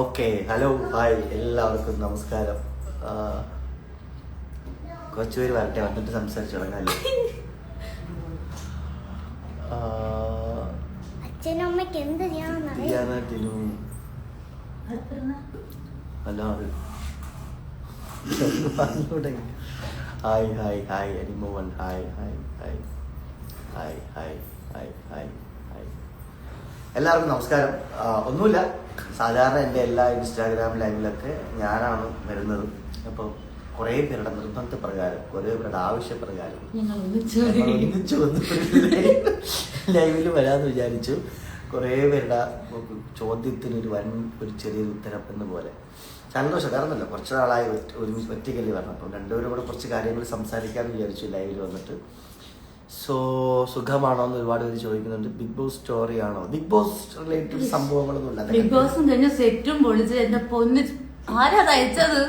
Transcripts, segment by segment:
Okay, hello, hi, എല്ലാവർക്കും നമസ്കാരം. കുറച്ചുപേര് വരട്ടെ, വന്നിട്ട് സംസാരിച്ചു തുടങ്ങാല്ലേ. അച്ഛനമ്മക്ക് എന്ത് ചെയ്യാനായിരുന്നു? Hi hi hi Animon, hi hi hi hi hi hi hi hi. എല്ലാവർക്കും നമസ്കാരം. ഒന്നുമില്ല, സാധാരണ എൻ്റെ എല്ലാ ഇൻസ്റ്റാഗ്രാം ലൈവിലൊക്കെ ഞാനാണ് വരുന്നത്. അപ്പം കുറേ പേരുടെ നിർബന്ധപ്രകാരം, കുറേ പേരുടെ ആവശ്യപ്രകാരം ഒന്നിച്ചു വന്ന് ലൈവിൽ വരാമെന്ന് വിചാരിച്ചു. കുറേ പേരുടെ ചോദ്യത്തിന് ഒരു ചെറിയൊരു ഉത്തരം എന്ന പോലെ സന്തോഷം. കാരണമല്ല, കുറച്ച് നാളായി ഒറ്റയ്ക്കല്ലേ വരണം. അപ്പം രണ്ടുപേരും കൂടെ കുറച്ച് കാര്യങ്ങൾ സംസാരിക്കാമെന്ന് വിചാരിച്ചു ലൈവിൽ വന്നിട്ട്. സുഖമാണോ എന്ന് ഒരുപാട് പേര് ചോദിക്കുന്നുണ്ട്. ബിഗ് ബോസ് സ്റ്റോറി ആണോ? ബിഗ് ബോസ് റിലേറ്റഡ് സംഭവങ്ങളൊന്നും ഇല്ല. ബിഗ് ബോസും കഴിഞ്ഞ സെറ്റും പൊളിച്ച് എന്റെ പൊന്ന് ആരാ തയ്ച്ചത്?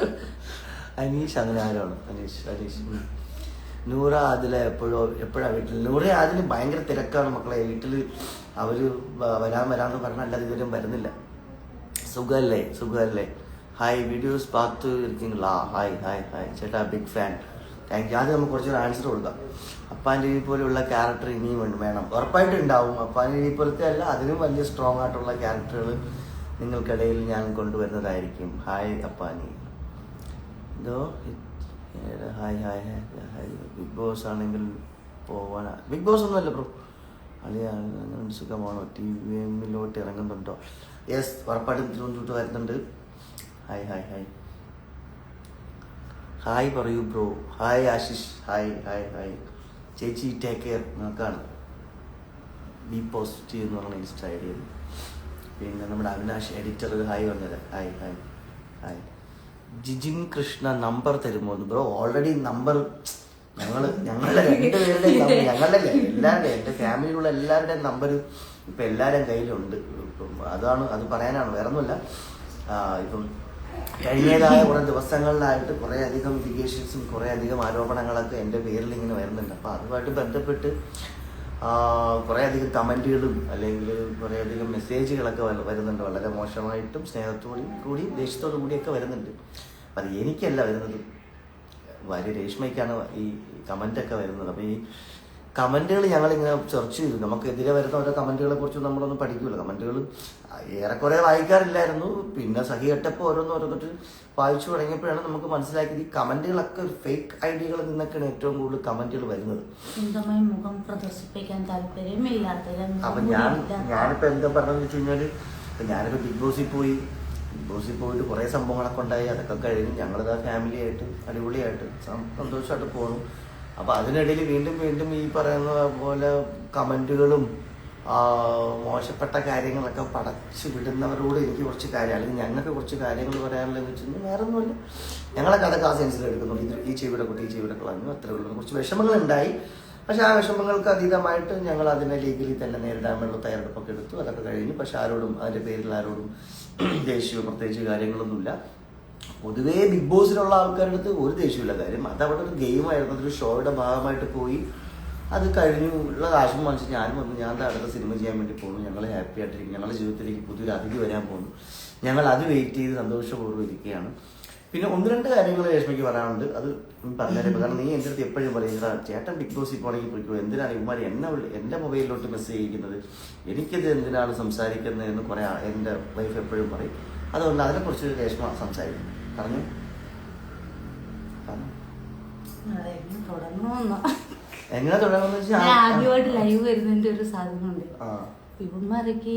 അനീഷ്. അങ്ങനെ ആരാണ്? അനീഷ്. നൂറ ആദില എപ്പോഴാ വീട്ടിൽ? നൂറ ആദില് ഭയങ്കര തിരക്കാണ് മക്കളെ വീട്ടിൽ. അവര് വരാമെന്ന് പറഞ്ഞാൽ അല്ലാതെ ഇതുവരും വരുന്നില്ല. സുഖല്ലേ? ഹായ്, വീഡിയോസ് പാത്ത് ഇരിക്കുന്നില്ല. ഹായ് ഹായ് ഹായ് ചേട്ടാ, ബിഗ് ഫാൻ, താങ്ക് യു. ആദ്യം നമുക്ക് കുറച്ചൊരു ആൻസർ കൊടുക്കാം. അപ്പാൻ്റെ ഈ പോലെയുള്ള ക്യാരക്ടർ ഇനിയും വേണം, ഉറപ്പായിട്ടും ഉണ്ടാവും. അപ്പാൻ്റെ ഈ പോലത്തെ അല്ല, അതിനും വലിയ സ്ട്രോങ് ആയിട്ടുള്ള ക്യാരക്ടറുകൾ നിങ്ങൾക്കിടയിൽ ഞാൻ കൊണ്ടുവരുന്നതായിരിക്കും. ഹായ് അപ്പാനി. എന്തോ hi hi hi. Bigg Boss ആണെങ്കിൽ പോവാനാ? ബിഗ് ബോസ് ഒന്നുമല്ല ബ്രോ. അങ്ങനെ സുഖമാണോ? TV ഇറങ്ങുന്നുണ്ടോ? യെസ്, ഉറപ്പായിട്ടും തിരുവനന്തപുരത്ത് വരുന്നുണ്ട്. ഹായ് ഹായ് ഹായ് ഹായ് പറയൂ bro. Hi Ashish. Hi hi hi ചേച്ചി, ടേക്ക് കെയർ. നിങ്ങൾക്കാണ് ബി പോസിറ്റീവ് എന്ന് പറഞ്ഞ ഇൻസ്റ്റ ഐ ഡിയിൽ. പിന്നെ നമ്മുടെ അവിനാഷ് എഡിറ്റർ ഹായ് വന്നത്. Hi hi hi. Jijin Krishna number തരുമോ? ബ്രോ, ഓൾറെഡി നമ്പർ ഞങ്ങളുടെ രണ്ടുപേരുടെയും ഞങ്ങളുടെ എല്ലാവരുടെയും, എൻ്റെ ഫാമിലിയിലുള്ള എല്ലാവരുടെയും നമ്പർ ഇപ്പം എല്ലാവരുടെയും കയ്യിലുണ്ട്. ഇപ്പം അത് പറയാനാണ്, വേറെ ഒന്നുമില്ല. ഇപ്പം കഴിഞ്ഞതായ കുറേ ദിവസങ്ങളിലായിട്ട് കുറേ അധികം ലിഗേഷൻസും കുറേ അധികം ആരോപണങ്ങളൊക്കെ എൻ്റെ പേരിൽ ഇങ്ങനെ വരുന്നുണ്ട്. അപ്പോൾ അതുമായിട്ട് ബന്ധപ്പെട്ട് കുറേ അധികം കമൻറ്റുകളും അല്ലെങ്കിൽ കുറേ അധികം മെസ്സേജുകളൊക്കെ വരുന്നുണ്ട്. വളരെ മോശമായിട്ടും സ്നേഹത്തോടും കൂടി ദേഷ്യത്തോടു കൂടിയൊക്കെ വരുന്നുണ്ട്. അപ്പം അത് എനിക്കല്ല വരുന്നത്, രേഷ്മയ്ക്കാണ് ഈ കമൻ്റൊക്കെ വരുന്നത്. അപ്പോൾ ഈ കമൻറ്റുകൾ ഞങ്ങളിങ്ങനെ സെർച്ച് ചെയ്തു. നമുക്കെതിരെ വരുന്ന ഓരോ കമൻറ്റുകളെ കുറിച്ച് നമ്മളൊന്നും പഠിക്കില്ല. കമൻറ്റുകൾ ഏറെക്കുറെ വായിക്കാറില്ലായിരുന്നു. പിന്നെ സഹി കെട്ടപ്പോൾ ഓരോന്നിട്ട് വായിച്ചു തുടങ്ങിയപ്പോഴാണ് നമുക്ക് മനസ്സിലാക്കിയത് ഈ കമൻറ്റുകളൊക്കെ ഒരു ഫേക്ക് ഐഡിയകളിൽ നിന്നൊക്കെയാണ് ഏറ്റവും കൂടുതൽ കമൻറ്റുകൾ വരുന്നത്. മുഖം പ്രദർശിപ്പിക്കാൻ താല്പര്യമില്ലാത്ത. അപ്പം ഞാനിപ്പോൾ എന്താ പറഞ്ഞതെന്ന് വെച്ച് കഴിഞ്ഞാൽ, ഇപ്പം ഞാനിപ്പോൾ ബിഗ് ബോസിൽ പോയിട്ട് കുറേ സംഭവങ്ങളൊക്കെ ഉണ്ടായി. അതൊക്കെ കഴിഞ്ഞ് ഞങ്ങളിതാ ഫാമിലി ആയിട്ട് അടിപൊളിയായിട്ട് സന്തോഷമായിട്ട് പോകുന്നു. അപ്പോൾ അതിനിടയിൽ വീണ്ടും ഈ പറയുന്ന പോലെ കമൻറ്റുകളും മോശപ്പെട്ട കാര്യങ്ങളൊക്കെ പടച്ചു വിടുന്നവരോട് എനിക്ക് കുറച്ച് കാര്യം, അല്ലെങ്കിൽ ഞങ്ങൾക്ക് കുറച്ച് കാര്യങ്ങൾ പറയാനുള്ളതെന്ന് വെച്ചാൽ വേറെ ഒന്നുമില്ല. ഞങ്ങളൊക്കെ അതൊക്കെ ആ സെൻസിൽ എടുക്കുന്നുണ്ട്. ഈ ചെവിയുടെ കുട്ടി, ഈ ചെവിയുടെ കളഞ്ഞു, അത്രേ ഉള്ളൂ. കുറച്ച് വിഷമങ്ങളുണ്ടായി. പക്ഷെ ആ വിഷമങ്ങൾക്ക് അതീതമായിട്ട് ഞങ്ങൾ അതിനെ ലീഗലി തന്നെ നേരിടാനുള്ള തയ്യാറെടുപ്പൊക്കെ എടുത്തു. അതൊക്കെ കഴിഞ്ഞു. പക്ഷെ അതിൻ്റെ പേരിൽ ആരോടും ദേഷ്യമോ പ്രത്യേകിച്ച് കാര്യങ്ങളൊന്നുമില്ല. പൊതുവേ ബിഗ് ബോസിലുള്ള ആൾക്കാരുടെ അടുത്ത് ഒരു ദേഷ്യമില്ല. കാര്യം അതവിടെ ഒരു ഗെയിമായിരുന്നു, അതൊരു ഷോയുടെ ഭാഗമായിട്ട് പോയി. അത് കഴിഞ്ഞു ഉള്ള കാശും മനസ്സിൽ ഞാനും വന്നു. ഞാൻ അടുത്ത സിനിമ ചെയ്യാൻ വേണ്ടി പോകുന്നു. ഞങ്ങൾ ഹാപ്പി ആയിട്ടിരിക്കും. ഞങ്ങളുടെ ജീവിതത്തിലേക്ക് പുതിയൊരു അതിഥി വരാൻ പോകുന്നു. ഞങ്ങൾ അത് വെയിറ്റ് ചെയ്ത് സന്തോഷപൂർവ്വം ഇരിക്കുകയാണ്. പിന്നെ 1-2 കാര്യങ്ങൾ രേഷ്മയ്ക്ക് പറയാനുണ്ട്. അത് പറഞ്ഞുതരാം. കാരണം നീ എൻ്റെ അടുത്ത് എപ്പോഴും പറയുക, ചേട്ടൻ ബിഗ് ബോസിൽ പോകണമെങ്കിൽ പോയിക്കോ, എന്തിനാണ് ഇവന്മാർ എൻ്റെ മൊബൈലിലോട്ട് മെസ്സേജ് ചെയ്യുന്നത്, എനിക്കത് എന്തിനാണ് സംസാരിക്കുന്നത് എന്ന് കുറേ എൻ്റെ വൈഫ് എപ്പോഴും പറയും. അതുകൊണ്ട് അതിനെക്കുറിച്ച് രേഷ്മ സംസാരിക്കും. പറഞ്ഞു എങ്ങനെ തുടങ്ങുന്ന വെച്ചാൽ ആദ്യമായിട്ട് ലൈവ് വരുന്നതിന്റെ ഒരു സാധനമുണ്ട്. ഇവന്മാരൊക്കെ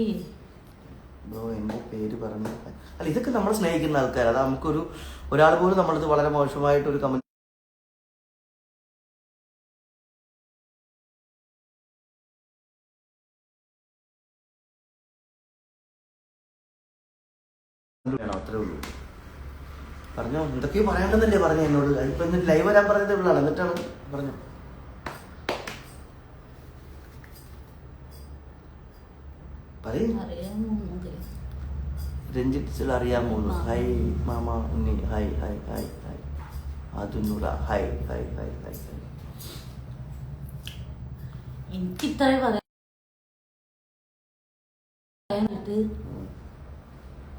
ബ്രോ എൻ്റെ പേര് പറഞ്ഞു. അല്ല, ഇതൊക്കെ നമ്മൾ സ്നേഹിക്കുന്ന ആൾക്കാർ. അത് ഒരാൾ പോലും നമ്മളത് വളരെ മോശമായിട്ടൊരു കമന്റ് അത്രേ ഉള്ളൂ. പറഞ്ഞോ, എന്തൊക്കെയോ പറയാണ്ടെന്നല്ലേ പറഞ്ഞു എന്നോട്. ഇപ്പൊ എന്നിട്ട് ലൈവ് വരാൻ പറഞ്ഞത് ഇവളാണ്. എന്നിട്ടാണ് പറഞ്ഞു. രഞ്ജിത്ത് അറിയാമോ? ഹായ് മാമ Unni. Hi hi hi hi. അതുന്നൂറ hi hi hi hi hi. എനിക്ക് ഇത്രയും പറയാനായിട്ട്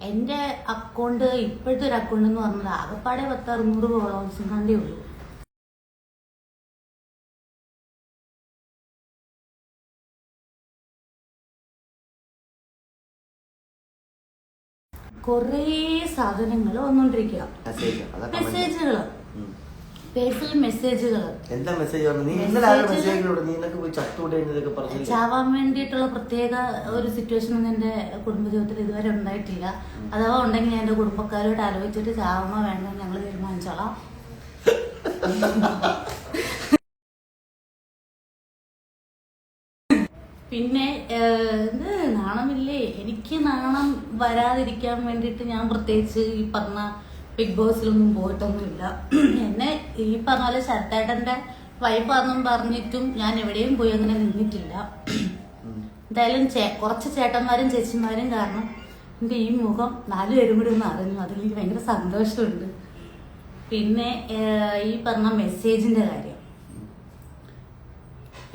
എന്റെ അക്കൗണ്ട് ഇപ്പോഴത്തെ ഒരു അക്കൗണ്ട് എന്ന് പറഞ്ഞത് ആകെപ്പാടെ 600 ഫോളോവേഴ്സും കണ്ടേ ഉള്ളൂ. കൊറേ സാധനങ്ങൾ വന്നോണ്ടിരിക്കുക, മെസ്സേജുകള്, പേഴ്സണൽ മെസ്സേജുകള്. എന്താ മെസ്സേജ്? ചാവാൻ വേണ്ടിയിട്ടുള്ള പ്രത്യേക ഒരു സിറ്റുവേഷൻ ഒന്നും എന്റെ കുടുംബജീവിതത്തിൽ ഇതുവരെ ഉണ്ടായിട്ടില്ല. അഥവാ ഉണ്ടെങ്കിൽ ഞാൻ എന്റെ കുടുംബക്കാരോട് ആലോചിച്ചിട്ട് ചാവണോ വേണ്ടോ ഞങ്ങൾ തീരുമാനിച്ചോളാം. പിന്നെ നാണമില്ലേ, എനിക്ക് നാണം വരാതിരിക്കാൻ വേണ്ടിയിട്ട് ഞാൻ പ്രത്യേകിച്ച് ഈ പറഞ്ഞ ബിഗ് ബോസിലൊന്നും പോയിട്ടൊന്നുമില്ല. എന്നെ ഈ പറഞ്ഞ പോലെ ശരത്തേട്ടന്റെ വൈഫാന്നും പറഞ്ഞിട്ടും ഞാൻ എവിടെയും പോയി അങ്ങനെ നിന്നിട്ടില്ല. എന്തായാലും കുറച്ച് ചേട്ടന്മാരും ചേച്ചിമാരും കാരണം എന്റെ ഈ മുഖം 4 പേരും കൂടി ഒന്ന് അറിഞ്ഞു. അതിലെനിക്ക് ഭയങ്കര സന്തോഷമുണ്ട്. പിന്നെ ഈ പറഞ്ഞ മെസ്സേജിന്റെ കാര്യം,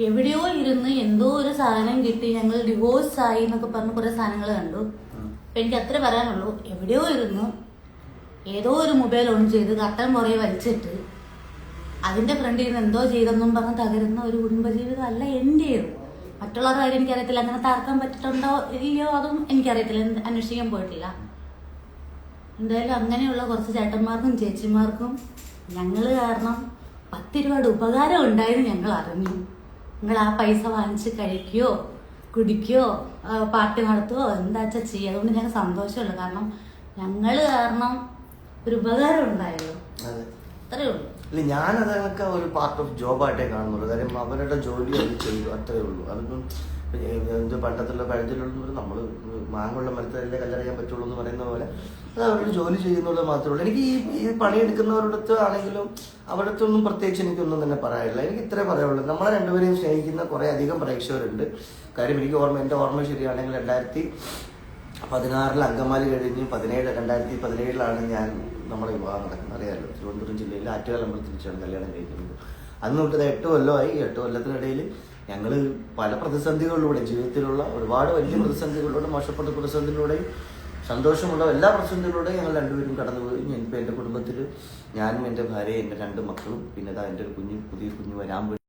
എവിടെയോ ഇരുന്ന് എന്തോ ഒരു സാധനം കിട്ടി ഞങ്ങൾ ഡിവോഴ്സ് ആയി എന്നൊക്കെ പറഞ്ഞ് കുറെ സാധനങ്ങൾ കണ്ടു. അപ്പൊ എനിക്ക് അത്ര പറയാനുള്ളൂ, എവിടെയോ ഇരുന്ന് ഏതോ ഒരു മൊബൈൽ ഓൺ ചെയ്ത് കട്ടൻ പുറകെ വലിച്ചിട്ട് അതിന്റെ ഫ്രണ്ടിൽ നിന്ന് എന്തോ ചെയ്തെന്നും പറഞ്ഞ് തകരുന്ന ഒരു കുടുംബജീവിതം അല്ല എന്റേത്. മറ്റുള്ളവരുടെ കാര്യം എനിക്കറിയത്തില്ല, അങ്ങനെ തർക്കം പറ്റിയിട്ടുണ്ടോ ഇല്ലയോ അതും എനിക്കറിയത്തില്ല, അന്വേഷിക്കാൻ പോയിട്ടില്ല. എന്തായാലും അങ്ങനെയുള്ള കുറച്ച് ചേട്ടന്മാർക്കും ചേച്ചിമാർക്കും ഞങ്ങൾ കാരണം 10 രൂപയുടെ ഉപകാരം ഉണ്ടായെന്ന് ഞങ്ങൾ അറിഞ്ഞു. നിങ്ങൾ ആ പൈസ വാങ്ങിച്ച് കഴിക്കുകയോ കുടിക്കുകയോ പാർട്ടി നടത്തുകയോ എന്താ വെച്ചാൽ ചെയ്യുക. അതുകൊണ്ട് ഞങ്ങൾക്ക് സന്തോഷമുള്ളൂ, കാരണം ഞങ്ങൾ കാരണം ഒരു ഉപകാരം ഉണ്ടായല്ലോ, അത്രേ ഉള്ളൂ. ഇല്ല, ഞാനതൊക്കെ ഒരു പാർട്ട് ഓഫ് ജോബായിട്ടേ കാണുന്നുള്ളൂ. കാര്യം അവരുടെ ജോലി അത് ചെയ്തു, അത്രേ ഉള്ളൂ. അതൊന്നും എന്ത് പണ്ടത്തുള്ള പഴഞ്ചൊല്ലുള്ള നമ്മൾ മാങ്ങുള്ള മരത്തിലല്ലേ കല്ലറിയാൻ പറ്റുള്ളൂ എന്ന് പറയുന്ന പോലെ അത് അവരുടെ ജോലി ചെയ്യുന്നുള്ളത് മാത്രമേ ഉള്ളൂ. എനിക്ക് ഈ പണിയെടുക്കുന്നവരുടെ ആണെങ്കിലും അവരുടെ അടുത്തൊന്നും പ്രത്യേകിച്ച് എനിക്കൊന്നും തന്നെ പറയാനില്ല. എനിക്ക് ഇത്രേ പറയുള്ളൂ, നമ്മളെ രണ്ടുപേരെയും സ്നേഹിക്കുന്ന കുറേ അധികം പ്രേക്ഷകരുണ്ട്. കാര്യം എനിക്ക് എൻ്റെ ഓർമ്മ ശരിയാണെങ്കിൽ 2016 അങ്കമാലി കഴിഞ്ഞ് 2017 ഞാൻ നമ്മുടെ വിവാഹം നടക്കുന്നത്. അറിയാമല്ലോ, തിരുവനന്തപുരം ജില്ലയിൽ ആറ്റുകാൽ അമ്പലത്തിൽ വെച്ചാണ് കല്യാണം കഴിക്കുന്നത്. അന്ന് തൊട്ടത് 8 കൊല്ലമായി. 8 കൊല്ലത്തിനിടയിൽ ഞങ്ങൾ പല പ്രതിസന്ധികളിലൂടെ, ജീവിതത്തിലുള്ള ഒരുപാട് വലിയ പ്രതിസന്ധികളിലൂടെ, മോശപ്പെട്ട പ്രതിസന്ധികളിലൂടെയും സന്തോഷമുള്ള എല്ലാ പ്രതിസന്ധികളിലൂടെയും ഞങ്ങൾ രണ്ടുപേരും കടന്നുപോയി. ഇപ്പം എൻ്റെ കുടുംബത്തിൽ ഞാനും എൻ്റെ ഭാര്യയും എൻ്റെ 2 മക്കളും പിന്നെ എൻ്റെ ഒരു പുതിയ കുഞ്ഞ് വരാൻ വേണ്ടി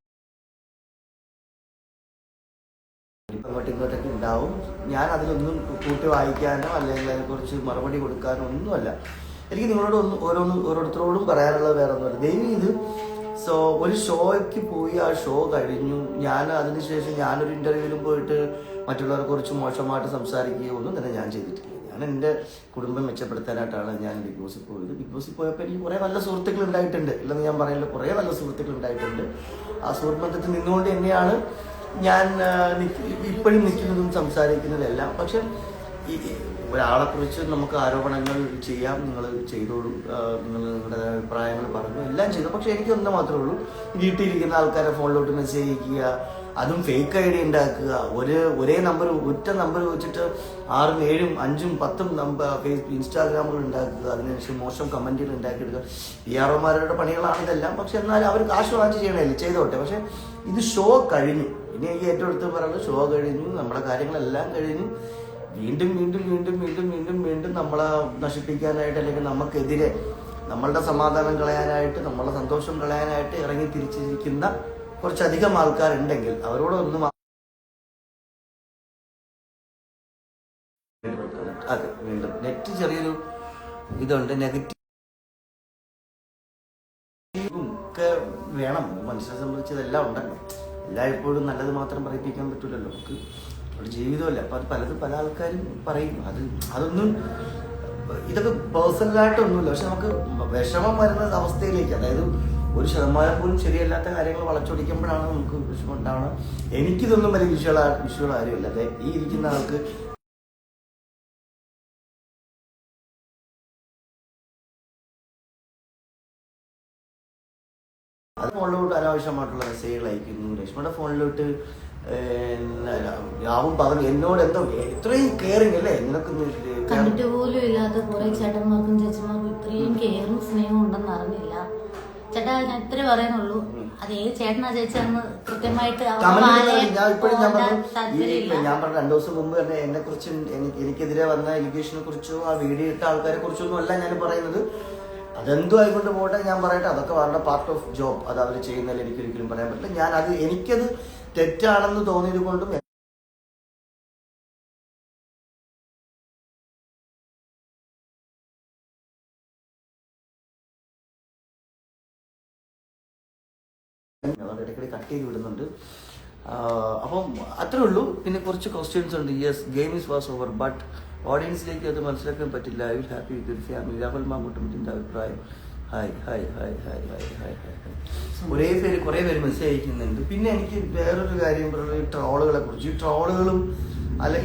ഇങ്ങോട്ടൊക്കെ ഉണ്ടാവും. ഞാൻ അതിലൊന്നും കൂട്ടി വായിക്കാനോ അല്ലെങ്കിൽ അതിനെക്കുറിച്ച് മറുപടി കൊടുക്കാനോ ഒന്നുമല്ല. എനിക്ക് നിങ്ങളോട് ഓരോരുത്തരോടും പറയാനുള്ളത് വേറെ ഒന്നുമല്ല. ദൈവം ഇത് ഒരു ഷോയ്ക്ക് പോയി ആ ഷോ കഴിഞ്ഞു. ഞാൻ അതിനുശേഷം ഞാനൊരു ഇന്റർവ്യൂവിലും പോയിട്ട് മറ്റുള്ളവരെ കുറിച്ച് മോശമായിട്ട് സംസാരിക്കുകയോ ഒന്നും തന്നെ ഞാൻ ചെയ്തിട്ടില്ല. ഞാൻ എൻ്റെ കുടുംബം മെച്ചപ്പെടുത്താനായിട്ടാണ് ഞാൻ ബിഗ് ബോസിൽ പോയത്. ബിഗ് ബോസിൽ പോയപ്പോൾ എനിക്ക് കുറേ നല്ല സുഹൃത്തുക്കൾ ഉണ്ടായിട്ടുണ്ട്, ഇല്ലെന്ന് ഞാൻ പറയില്ല, കുറേ നല്ല സുഹൃത്തുക്കൾ ഉണ്ടായിട്ടുണ്ട്. ആ സുഹൃത്ത് ബന്ധത്തിൽ നിന്നുകൊണ്ട് തന്നെയാണ് ഞാൻ ഇപ്പോഴും നിൽക്കുന്നതും സംസാരിക്കുന്നതെല്ലാം. പക്ഷെ ഒരാളെ കുറിച്ച് നമുക്ക് ആരോപണങ്ങൾ ചെയ്യാം, നിങ്ങൾ ചെയ്തോളൂ, നിങ്ങൾ നിങ്ങളുടെ അഭിപ്രായങ്ങൾ പറഞ്ഞു, എല്ലാം ചെയ്തു. പക്ഷെ എനിക്കൊന്ന് മാത്രമേ ഉള്ളൂ, വീട്ടിലിരിക്കുന്ന ആൾക്കാരെ ഫോണിലോട്ട് മെസ്സേജ് അയക്കുക, അതും ഫേക്ക് ഐ ഡി ഉണ്ടാക്കുക, ഒരേ നമ്പർ, ഒറ്റ നമ്പർ വെച്ചിട്ട് 6, 7, 5, 10 നമ്പർ ഇൻസ്റ്റാഗ്രാമുകൾ ഉണ്ടാക്കുക, അതിനുശേഷം മോശം കമന്റുകൾ ഉണ്ടാക്കിയെടുക്കുക. PR-മാരുടെ പണികളാണ് ഇതെല്ലാം. പക്ഷെ എന്നാലും അവർ കാശ് വാങ്ങിച്ച് ചെയ്യണമല്ലേ, ചെയ്തോട്ടെ. പക്ഷെ ഇത് ഷോ കഴിഞ്ഞു. ഇനി എനിക്ക് ഏറ്റവും എടുത്ത് പറയുന്നത് ഷോ കഴിഞ്ഞു, നമ്മുടെ കാര്യങ്ങളെല്ലാം കഴിഞ്ഞു. വീണ്ടും നമ്മളെ നശിപ്പിക്കാനായിട്ട് അല്ലെങ്കിൽ നമുക്കെതിരെ നമ്മളുടെ സമാധാനം കളയാനായിട്ട്, നമ്മളുടെ സന്തോഷം കളയാനായിട്ട് ഇറങ്ങി തിരിച്ചിരിക്കുന്ന കുറച്ചധികം ആൾക്കാരുണ്ടെങ്കിൽ അവരോടൊന്നും അതെ വീണ്ടും നെറ്റ് ചെറിയൊരു ഇതുണ്ട്, നെഗറ്റീവും ഒക്കെ വേണം. മനുഷ്യനെ സംബന്ധിച്ചതെല്ലാം ഉണ്ടല്ലോ. എല്ലായ്പ്പോഴും നല്ലത് മാത്രം പറയിപ്പിക്കാൻ പറ്റൂലല്ലോ, നമുക്ക് ഒരു ജീവിതമല്ല. അപ്പം അത് പല ആൾക്കാരും പറയും. അതൊന്നും ഇതൊക്കെ പേഴ്സണലായിട്ടൊന്നുമില്ല. പക്ഷെ നമുക്ക് വിഷമം വരുന്ന അവസ്ഥയിലേക്ക്, അതായത് 1% പോലും ശരിയല്ലാത്ത കാര്യങ്ങൾ വളച്ചൊടിക്കുമ്പോഴാണ് നമുക്ക് വിഷമം ഉണ്ടാവണം. എനിക്കിതൊന്നും വലിയ വിഷയമുള്ള കാര്യമില്ല. അതെ, ഈ ഇരിക്കുന്ന ആൾക്ക് അത് ഫോണിലോട്ട് അനാവശ്യമായിട്ടുള്ള മെസ്സേജുകൾ അയക്കുന്നു. രശ്മിയുടെ ഫോണിലോട്ട് രാവും പകലും എന്നോട് എന്തോ ഇത്രയും കെയറിങ് അല്ലേ, നിനക്ക് കണ്ടിട്ട് പോലും ഇല്ലാത്ത കുറെ ചേട്ടന്മാർക്കും ചേച്ചിമാർക്കും ഇത്രയും കെയറും സ്നേഹവും ഉണ്ടെന്ന് അറിഞ്ഞില്ല. ചേട്ടാ ഞാൻ ഇത്രേ പറയുന്നുള്ളൂ. അത് ഏത് ചേട്ടനാ ചേച്ചിയാന്ന് കൃത്യമായിട്ട് ഞാൻ പറഞ്ഞ 2 ദിവസം മുമ്പ് തന്നെ എന്നെ കുറിച്ച് എനിക്കെതിരെ വന്ന എലിഗേഷനെ കുറിച്ചോ ആ വീഡിയോ ഇട്ട ആൾക്കാരെ കുറിച്ചൊന്നും അല്ല ഞാൻ പറയുന്നത്. അതെന്തോ ആയിക്കൊണ്ട് പോട്ടെ, ഞാൻ പറയട്ടെ, അതൊക്കെ വളരെ പാർട്ട് ഓഫ് ജോബ്. അത് അവർ ചെയ്യുന്നതിൽ എനിക്കൊരിക്കലും പറയാൻ പറ്റില്ല. എനിക്കത് തെറ്റാണെന്ന് തോന്നിയത് കൊണ്ടും ഇടയ്ക്കിടെ കട്ട് ചെയ്ത് വിടുന്നുണ്ട്. അപ്പം അത്രേ ഉള്ളൂ. പിന്നെ കുറച്ച് ക്വസ്റ്റ്യൻസ് ഉണ്ട്. Yes, game is was over, but ഓഡിയൻസിലേക്ക് അത് മനസ്സിലാക്കാൻ പറ്റില്ല. I will happy with family. Rahul മാങ്കൂട്ടത്തിൻ്റെ അഭിപ്രായം. Hi hi hi hi hi hi hi. കുറേ പേര് മെസ്സേജ് അയക്കുന്നുണ്ട്. പിന്നെ എനിക്ക് വേറൊരു കാര്യം പറയുന്നത് ഈ ട്രോളുകളെ കുറിച്ച്. ഈ ട്രോളുകളും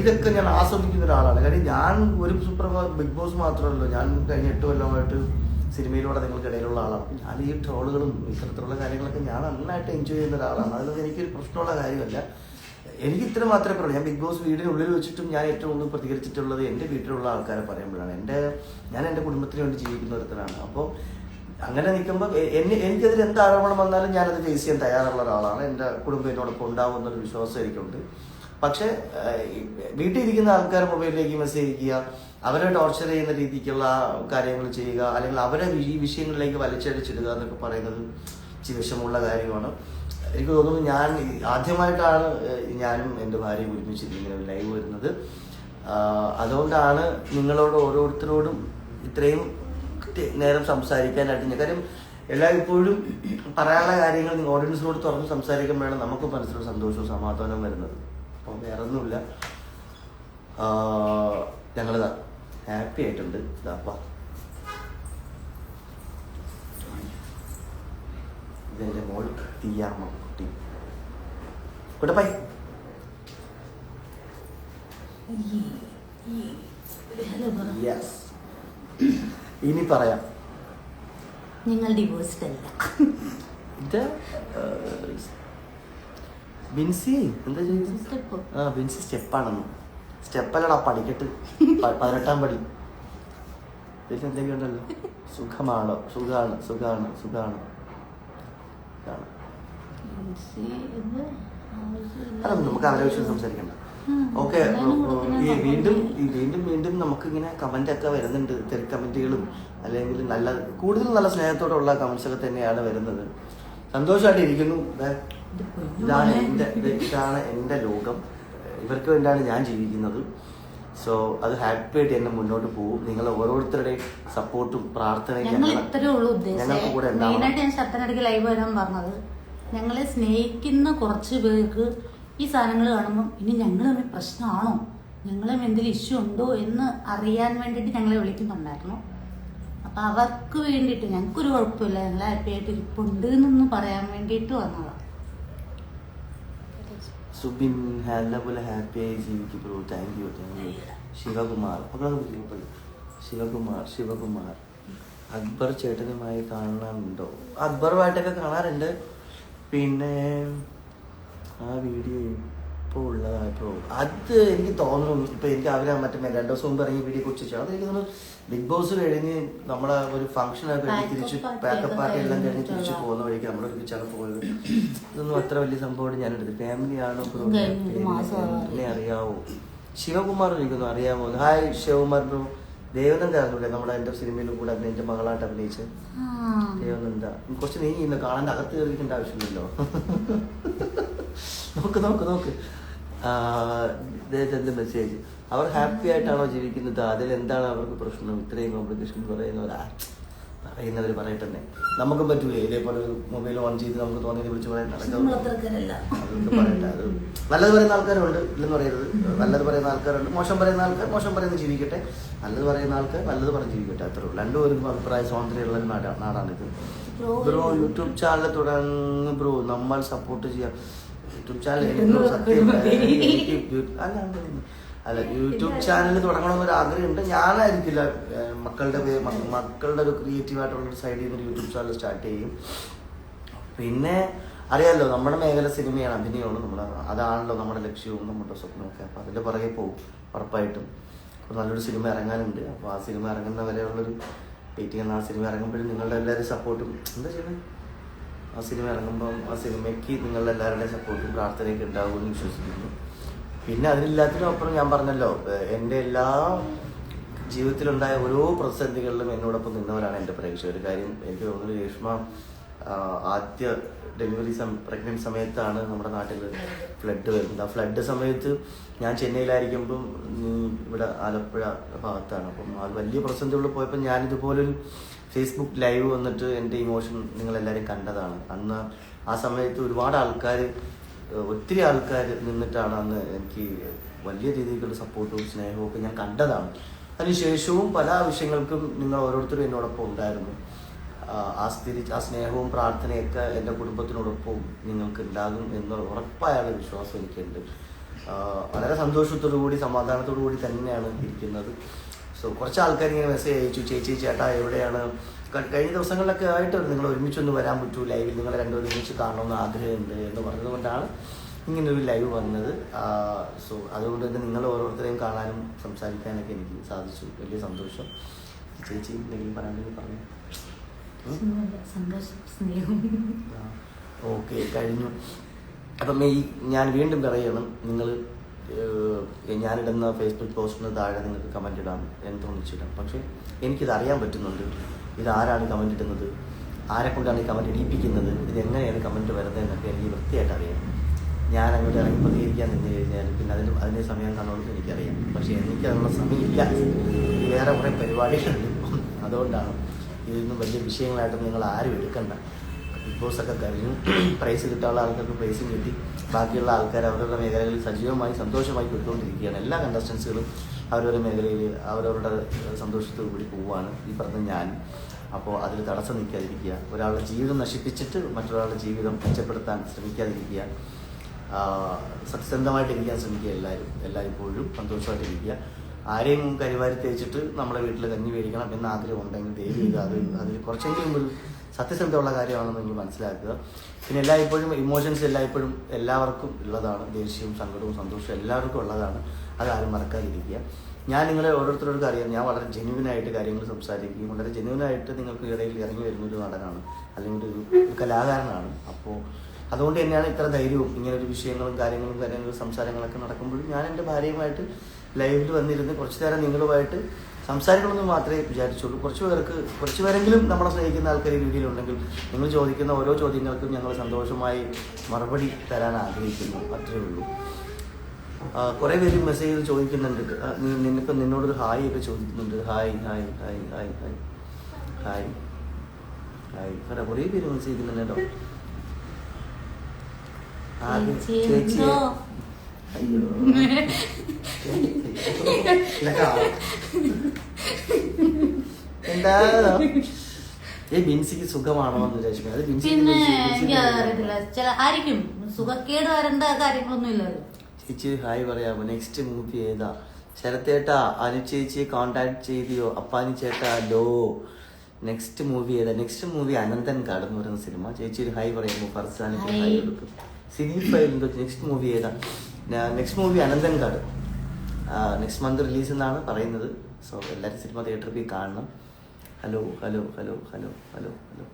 ഇതൊക്കെ ഞാൻ ആസ്വദിക്കുന്ന ഒരാളാണ്. കാര്യം ഞാൻ ഒരു ബിഗ് ബോസ് മാത്രമല്ലോ, ഞാൻ കഴിഞ്ഞ 8 കൊല്ലമായിട്ട് സിനിമയിലൂടെ നിങ്ങൾക്കിടയിലുള്ള ആളാണ്. ഞാൻ ഈ ട്രോളുകളും ഇത്തരത്തിലുള്ള കാര്യങ്ങളൊക്കെ ഞാൻ നന്നായിട്ട് എൻജോയ് ചെയ്യുന്ന ഒരാളാണ്. അതിലൊന്നും എനിക്കൊരു പ്രശ്നമുള്ള കാര്യമല്ല. എനിക്ക് ഇത്ര മാത്രമേ പറയൂ. ഞാൻ ബിഗ് ബോസ് വീടിനുള്ളിൽ വെച്ചിട്ടും ഞാൻ ഏറ്റവും കൂടുതൽ പ്രതികരിച്ചിട്ടുള്ളത് എൻ്റെ വീട്ടിലുള്ള ആൾക്കാരെ പറയുമ്പോഴാണ്. ഞാൻ എൻ്റെ കുടുംബത്തിന് വേണ്ടി ജീവിക്കുന്ന ഒരുത്തരാണ്. അപ്പോൾ അങ്ങനെ നിൽക്കുമ്പോൾ എനിക്കെതിരെ എന്ത് ആരോപണം വന്നാലും ഞാനത് ഫേസ് ചെയ്യാൻ തയ്യാറുള്ള ഒരാളാണ്. എൻ്റെ കുടുംബം എന്നോടൊപ്പം ഉണ്ടാവുമെന്നൊരു വിശ്വാസം എനിക്കുണ്ട്. പക്ഷേ വീട്ടിൽ ഇരിക്കുന്ന ആൾക്കാർ മൊബൈലിലേക്ക് മെസ്സേജ് അയക്കുക, അവരെ ടോർച്ചർ ചെയ്യുന്ന രീതിക്കുള്ള കാര്യങ്ങൾ ചെയ്യുക, അല്ലെങ്കിൽ അവരെ ഈ വിഷയങ്ങളിലേക്ക് വലിച്ചടിച്ചിടുക എന്നൊക്കെ പറയുന്നത് ഇച്ചിരി വിഷമമുള്ള കാര്യമാണ്. എനിക്ക് തോന്നുന്നു ഞാൻ ആദ്യമായിട്ടാണ് ഞാനും എൻ്റെ ഭാര്യയും ഒരുമിച്ചിരിക്കുന്ന ലൈവ് വരുന്നത്. അതുകൊണ്ടാണ് നിങ്ങളോട് ഓരോരുത്തരോടും ഇത്രയും നേരം സംസാരിക്കാനായിട്ട്. കാര്യം ഇപ്പോഴും പറയാനുള്ള കാര്യങ്ങൾ നിങ്ങൾ ഓഡിയൻസിനോട് തുറന്ന് സംസാരിക്കുമ്പോഴാണ് നമുക്ക് മനസ്സിലൊരു സന്തോഷവും സമാധാനവും വരുന്നത്. അപ്പം വേറെ ഒന്നുമില്ല. ഞങ്ങളിതാ ഹാപ്പി ആയിട്ടുണ്ട്. ഇതാപ്പാ ഇതെൻ്റെ മോൾ തീയാമ്മ കുട്ടി കുട്ടപ്പായി. യെസ്, ഇനി പറയാം. നിങ്ങൾ ഡിവോഴ്സ്ഡ് അല്ല. ഇത് ബിൻസി എന്താ ചെയ്യുന്നത്? ബിൻസി സ്റ്റെപ്പാണെന്ന്. സ്റ്റെപ്പല്ലടാ, പഠിക്കട്ട്. 18ാം പടി. ഇതിൽ എന്തെങ്കിലും ഉണ്ടല്ലോ. സുഖമാണോ? സുഖാണ് സുഖാണ് സുഖാണ്. അതൊന്നും നമുക്ക് അവരെ വിഷയം സംസാരിക്കണ്ട. ഓക്കെ. വീണ്ടും നമുക്കിങ്ങനെ കമന്റ് ഒക്കെ വരുന്നുണ്ട്. തെറി കമന്റുകളും അല്ലെങ്കിൽ കൂടുതൽ നല്ല സ്നേഹത്തോടുള്ള കമന്റ്സ് ഒക്കെ തന്നെയാണ് വരുന്നത്. സന്തോഷമായിട്ട് ഇരിക്കുന്നു. ഇതാണ് എൻ്റെ ലോകം. ഇവർക്ക് വേണ്ടിയാണ് ഞാൻ ജീവിക്കുന്നത്. സോ അത് ഹാപ്പി ആയിട്ട് എന്നെ മുന്നോട്ട് പോകും. നിങ്ങൾ ഓരോരുത്തരുടെയും സപ്പോർട്ടും പ്രാർത്ഥനയും ഞങ്ങൾക്ക് കൂടെ ഉണ്ടാവും. ഞാൻ ശബ്ദത്തിനിടയ്ക്ക് ലൈവ് വരാൻ പറഞ്ഞത്, ഞങ്ങളെ സ്നേഹിക്കുന്ന കുറച്ച് പേർക്ക് ഈ സാധനങ്ങൾ കാണുമ്പോൾ ഇനി ഞങ്ങൾ തമ്മിൽ പ്രശ്നമാണോ, ഞങ്ങളും എന്തെങ്കിലും ഇഷ്യൂ ഉണ്ടോ എന്ന് അറിയാൻ വേണ്ടിയിട്ട് ഞങ്ങളെ വിളിക്കുന്നുണ്ടായിരുന്നു. അപ്പം അവർക്ക് വേണ്ടിയിട്ട് ഞങ്ങൾക്കൊരു കുഴപ്പമില്ല, ഞങ്ങൾ ഹാപ്പി ആയിട്ട് ഇരിപ്പുണ്ട് എന്നൊന്ന് പറയാൻ വേണ്ടിയിട്ട് വന്നതാണ്. സുബിൻ പോലെ ഹാപ്പി ആയി ജീവിക്കും bro. Thank you. Sivakumar Akbar ചേട്ടനുമായി കാണാനുണ്ടോ? അക്ബറുമായിട്ടൊക്കെ കാണാറുണ്ട്. പിന്നെ ആ വീഡിയോ ഇപ്പോൾ ഉള്ളതായപ്പോൾ അത് എനിക്ക് തോന്നുന്നു. ഇപ്പം എനിക്ക് അവരെ മറ്റേ 2 ദിവസം മുമ്പ് ഇറങ്ങിയ വീഡിയോ കുറിച്ച് അത് എനിക്ക് തോന്നുന്നു ബിഗ് ബോസ് കഴിഞ്ഞ് നമ്മളെ ഒരു ഫംഗ്ഷനൊക്കെ കഴിഞ്ഞ് തിരിച്ച് പാക്കപ്പ് പാർട്ടി എല്ലാം കഴിഞ്ഞ് തിരിച്ച് പോകുന്ന വഴിക്ക് നമ്മളൊരുമിച്ചാണ് പോയത്. ഇതൊന്നും അത്ര വലിയ സംഭവമായിട്ട് ഞാനെടുത്ത്. ഫാമിലിയാണോ ബ്രോ? എന്നെ അറിയാവോ? ശിവകുമാർ ചോദിക്കുന്നു അറിയാമോ? Hi Shivakumar bro. ദേവനന്ദ ആയിരുന്നില്ലേ നമ്മുടെ എൻ്റെ സിനിമയിലും കൂടെ എൻ്റെ മകളായിട്ട് അഭിനയിച്ച്? ദേവനന്ദ കുറച്ച് നീ ഇന്ന് കാണാൻ്റെ അകത്ത് കയറിക്കേണ്ട ആവശ്യമില്ലല്ലോ. നോക്ക് ദേവന്റെ മെസ്സേജ്. അവർ ഹാപ്പി ആയിട്ടാണോ ജീവിക്കുന്നത്? അതിലെന്താണ് അവർക്ക് പ്രശ്നം? ഇത്രയും കോംപ്ലിക്കേഷൻ പറയുന്നവർ പറയട്ടെ. നമുക്കും പറ്റൂലേ ഇതേപോലെ ഒരു മൊബൈൽ ഓൺ ചെയ്ത് നമുക്ക് തോന്നിയത് വിളിച്ച് പറയാൻ? അതൊക്കെ പറയട്ടെ. അത് നല്ലത് പറയുന്ന ആൾക്കാരുണ്ട്, ഇല്ലെന്ന് പറയരുത്. നല്ലത് പറയുന്ന ആൾക്കാരുണ്ട്, മോശം പറയുന്ന ആൾക്കാർ മോശം പറയുന്നത് ജീവിക്കട്ടെ. നല്ലത് പറയുന്ന ആൾക്കാർ നല്ലത് പറഞ്ഞ് ജീവിക്കട്ടെ. അത്രേ ഉള്ളൂ. രണ്ടുപേരും അഭിപ്രായ സ്വാതന്ത്ര്യമുള്ള നാടാണിത്. ബ്രോ യൂട്യൂബ് ചാനൽ തുടങ്ങും ബ്രോ, നമ്മൾ സപ്പോർട്ട് ചെയ്യാം. യൂട്യൂബ് ചാനൽ അല്ല യൂട്യൂബ് ചാനൽ തുടങ്ങണമെന്നൊരു ആഗ്രഹമുണ്ട്. ഞാനായിരിക്കില്ല, മക്കളുടെ ഒരു ക്രിയേറ്റീവായിട്ടുള്ളൊരു സൈഡിൽ നിന്ന് യൂട്യൂബ് ചാനൽ സ്റ്റാർട്ട് ചെയ്യും. പിന്നെ അറിയാമല്ലോ നമ്മുടെ മേഖല സിനിമയാണ്, അഭിനയമാണ്. അതാണല്ലോ നമ്മുടെ ലക്ഷ്യവും നമ്മുടെ സ്വപ്നമൊക്കെ. അപ്പോൾ അതിൻ്റെ പുറകെ പോകും ഉറപ്പായിട്ടും. അപ്പോൾ നല്ലൊരു സിനിമ ഇറങ്ങാനുണ്ട്. അപ്പോൾ ആ സിനിമ ഇറങ്ങുന്ന വരെയുള്ളൊരു വെയിറ്റിംഗ്. ആ സിനിമ ഇറങ്ങുമ്പോഴും നിങ്ങളുടെ എല്ലാവരും സപ്പോർട്ടും എന്താ ചെയ്യുന്നത്? ആ സിനിമ ഇറങ്ങുമ്പം ആ സിനിമയ്ക്ക് നിങ്ങളുടെ എല്ലാവരുടെയും സപ്പോർട്ടും പ്രാർത്ഥനയൊക്കെ ഉണ്ടാകുമെന്ന് വിശ്വസിക്കുന്നു. പിന്നെ അതിനെല്ലാത്തിനും ഞാൻ പറഞ്ഞല്ലോ, എൻ്റെ എല്ലാ ജീവിതത്തിലുണ്ടായ ഓരോ പ്രതിസന്ധികളിലും എന്നോടൊപ്പം നിന്നവരാണ് എൻ്റെ പ്രേക്ഷകർ. കാര്യം എനിക്ക് തോന്നുന്നു രേഷ്മ ആദ്യ ഡെലിവറി പ്രഗ്നൻറ്റ് സമയത്താണ് നമ്മുടെ നാട്ടിൽ ഫ്ലഡ് വരുന്നത്. ആ ഫ്ലഡ് സമയത്ത് ഞാൻ ചെന്നൈയിലായിരിക്കുമ്പം ഇവിടെ ആലപ്പുഴ ഭാഗത്താണ്. അപ്പം അത് വലിയ പ്രതിസന്ധികളിൽ പോയപ്പോൾ ഞാനിതുപോലൊരു ഫേസ്ബുക്ക് ലൈവ് വന്നിട്ട് എൻ്റെ ഇമോഷൻ നിങ്ങളെല്ലാവരും കണ്ടതാണ്. അന്ന് ആ സമയത്ത് ഒരുപാട് ആൾക്കാർ, ഒത്തിരി ആൾക്കാർ നിന്നിട്ടാണ് അന്ന് എനിക്ക് വലിയ രീതിയിലുള്ള സപ്പോർട്ടും സ്നേഹവും ഒക്കെ ഞാൻ കണ്ടതാണ്. അതിനുശേഷവും പല വിഷയങ്ങൾക്കും നിങ്ങൾ ഓരോരുത്തരും എന്നോടൊപ്പം ഉണ്ടായിരുന്നു. ആ സ്നേഹവും പ്രാർത്ഥനയൊക്കെ എൻ്റെ കുടുംബത്തിനോടൊപ്പം നിങ്ങൾക്ക് ഉണ്ടാകും എന്ന ഉറപ്പായുള്ള വിശ്വാസം എനിക്കുണ്ട്. വളരെ സന്തോഷത്തോടു കൂടി സമാധാനത്തോടു കൂടി തന്നെയാണ് ഇരിക്കുന്നത്. സോ കുറച്ച് ആൾക്കാർ ഇങ്ങനെ മെസ്സേജ് അയച്ചു, ചേച്ചി ചേട്ടാ എവിടെയാണ്, കഴിഞ്ഞ ദിവസങ്ങളിലൊക്കെ ആയിട്ട് നിങ്ങൾ ഒരുമിച്ചൊന്ന് വരാൻ പറ്റൂ ലൈവിൽ, നിങ്ങൾ രണ്ടുപേരും ഒരുമിച്ച് കാണണമെന്ന് ആഗ്രഹമുണ്ട് എന്ന് പറഞ്ഞതുകൊണ്ടാണ് ഇങ്ങനൊരു ലൈവ് വന്നത്. സോ അതുകൊണ്ട് തന്നെ നിങ്ങൾ ഓരോരുത്തരെയും കാണാനും സംസാരിക്കാനൊക്കെ എനിക്ക് സാധിച്ചു. വലിയ സന്തോഷം. ചേച്ചി എന്തെങ്കിലും പറയാണ്ടെങ്കിൽ പറഞ്ഞു. ഓക്കെ, കഴിഞ്ഞു. അപ്പം ഞാൻ വീണ്ടും പറയണം, നിങ്ങൾ ഞാനിടുന്ന ഫേസ്ബുക്ക് പോസ്റ്റിന് താഴെ നിങ്ങൾക്ക് കമൻറ്റ് ഇടാം, എന്ന് തോന്നിച്ചിടാം. പക്ഷേ എനിക്കിത് അറിയാൻ പറ്റുന്നുണ്ട്, ഇതാരാണ് കമൻറ്റ് ഇടുന്നത്, ആരെ കൊണ്ടാണ് ഈ കമൻറ്റ് ഇടിപ്പിക്കുന്നത്, ഇതെങ്ങനെയാണ് കമൻറ്റ് വരുന്നത് എന്നൊക്കെ എനിക്ക് വൃത്തിയായിട്ട് അറിയാം. ഞാൻ അങ്ങോട്ട് ഇറങ്ങി പ്രതികരിക്കാൻ നിന്ന് കഴിഞ്ഞാൽ പിന്നെ അതിന് സമയം കാണുമെന്ന് എനിക്കറിയാം. പക്ഷേ എനിക്ക് അതിനുള്ള സമയമില്ല, വേറെ കുറേ പരിപാടികളുണ്ട്. അതുകൊണ്ടാണ് ഇതൊന്നും വലിയ വിഷയങ്ങളായിട്ടൊന്നും നിങ്ങൾ ആരും എടുക്കണ്ട. ബിഗ് ബോസൊക്കെ കഴിഞ്ഞു, പ്രൈസ് കിട്ടാനുള്ള ആൾക്കാർക്ക് പ്രൈസും കിട്ടി. ബാക്കിയുള്ള ആൾക്കാർ അവരവരുടെ മേഖലകളിൽ സജീവമായി സന്തോഷമായി പോയിക്കൊണ്ടിരിക്കുകയാണ്. എല്ലാ കണ്ടസ്റ്റൻസുകളും അവരവരുടെ മേഖലയിൽ അവരവരുടെ സന്തോഷത്തോടു കൂടി പോവുകയാണ്, ഈ പറഞ്ഞ ഞാൻ. അപ്പോൾ അതിൽ തടസ്സം നിൽക്കാതിരിക്കുക, ഒരാളുടെ ജീവിതം നശിപ്പിച്ചിട്ട് മറ്റൊരാളുടെ ജീവിതം മെച്ചപ്പെടുത്താൻ ശ്രമിക്കാതിരിക്കുക, സത്യസന്ധമായിട്ടിരിക്കാൻ ശ്രമിക്കുക. എല്ലായ്പ്പോഴും സന്തോഷമായിട്ടിരിക്കുക. ആരെയും കരിവാരി തേച്ചിട്ട് നമ്മുടെ വീട്ടിൽ കഞ്ഞി മേടിക്കണം എന്ന ആഗ്രഹം ഉണ്ടെങ്കിൽ ദയവ് ചെയ്ത് അതിൽ കുറച്ചെങ്കിലും ഒരു സത്യസന്ധമുള്ള കാര്യമാണെന്ന് നിങ്ങൾ മനസ്സിലാക്കുക. പിന്നെ എല്ലായ്പ്പോഴും ഇമോഷൻസ് എല്ലായ്പ്പോഴും എല്ലാവർക്കും ഉള്ളതാണ്. ദേഷ്യവും സങ്കടവും സന്തോഷവും എല്ലാവർക്കും ഉള്ളതാണ്. അതാരും മറക്കാതിരിക്കുക. ഞാൻ നിങ്ങളെ ഓരോരുത്തരോടും അറിയാം, ഞാൻ വളരെ ജെന്യുവിനായിട്ട് കാര്യങ്ങൾ സംസാരിക്കുകയും വളരെ ജെന്യുവിനായിട്ട് നിങ്ങൾക്ക് ഇടയിൽ ഇറങ്ങി വരുന്നൊരു നടനാണ്, അല്ലെങ്കിൽ ഒരു കലാകാരനാണ്. അപ്പോൾ അതുകൊണ്ട് തന്നെയാണ് ഇത്ര ധൈര്യവും ഇങ്ങനൊരു വിഷയങ്ങളും കാര്യങ്ങളും സംസാരങ്ങളൊക്കെ നടക്കുമ്പോഴും ഞാൻ എൻ്റെ ഭാര്യയുമായിട്ട് ലൈവിൽ വന്നിരുന്ന് കുറച്ച് നേരം നിങ്ങളുമായിട്ട് സംസാരിക്കണമെന്ന് മാത്രമേ വിചാരിച്ചുള്ളൂ. കുറച്ച് പേരെങ്കിലും നമ്മളെ സ്നേഹിക്കുന്ന ആൾക്കാർ ഈ വീഡിയോയിലുണ്ടെങ്കിൽ നിങ്ങൾ ചോദിക്കുന്ന ഓരോ ചോദ്യങ്ങൾക്കും ഞങ്ങൾ സന്തോഷമായി മറുപടി തരാൻ ആഗ്രഹിക്കുന്നു, അത്രയേ ഉള്ളൂ. കുറേ പേര് മെസ്സേജ് ചോദിക്കുന്നുണ്ട്, നിന്നോടൊരു ഹായ് ഒക്കെ ചോദിക്കുന്നുണ്ട്. Hi hi hi hi hi hi hi കുറേ പേര് മെസ്സേജ് ചെയ്യുന്നുണ്ട് കേട്ടോ. ചേച്ചി അയ്യോ എന്താ ബിൻസിക്ക് സുഖമാണോ എന്ന് വിചാരിച്ചു. അത് പിന്നെ എനിക്കറിയത്തില്ല, ആയിരിക്കും സുഖക്കേട് വരേണ്ട കാര്യങ്ങളൊന്നും ഇല്ല. ചേച്ചി ഹായ് പറയാമോ? നെക്സ്റ്റ് മൂവി ഏതാ? ശരത്തേട്ടാ അനുചേച്ചിയെ കോണ്ടാക്ട് ചെയ്തിയോ? അപ്പാനി ചേട്ടാ ലോ. നെക്സ്റ്റ് മൂവി ഏതാ? നെക്സ്റ്റ് മൂവി അനന്തൻ കാട് എന്ന് പറയുന്ന സിനിമ. ചേച്ചി ഒരു ഹായ് പറയാമോ? ഫർസാനിക്ക് ഹായ് കൊടുക്കും. സിനി ഫയലിൻ്റെ നെക്സ്റ്റ് മൂവി ഏതാ? നെക്സ്റ്റ് മൂവി അനന്തൻ കാട് നെക്സ്റ്റ് മന്ത് റിലീസ് എന്നാണ് പറയുന്നത്. സോ എല്ലാവരും സിനിമ തിയേറ്ററിൽ പോയി കാണണം. Hello hello hello hello hello hello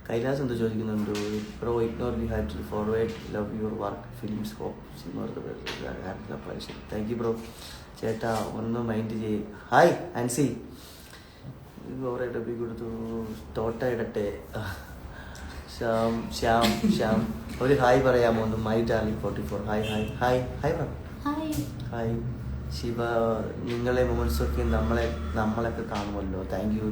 Kailas എന്തോ ചോദിക്കുന്നുണ്ട്. Bro ignore you have to forward love your work films hope. Thank you bro. ചേട്ടാ ഒന്ന് മൈൻഡ് ചെയ്യ്. ഹായ് ആൻസി കൊടുത്തു. തോട്ട ഇടട്ടെ. ശ്യാം ഒരു ഹായ് പറയാമോ? ഒന്ന് my darling 44. Hi hi hi hi പറ. ഹായ് ശിവ. നിങ്ങളെ മൊമെന്റ്സൊക്കെ നമ്മളൊക്കെ കാണുമല്ലോ. Thank you.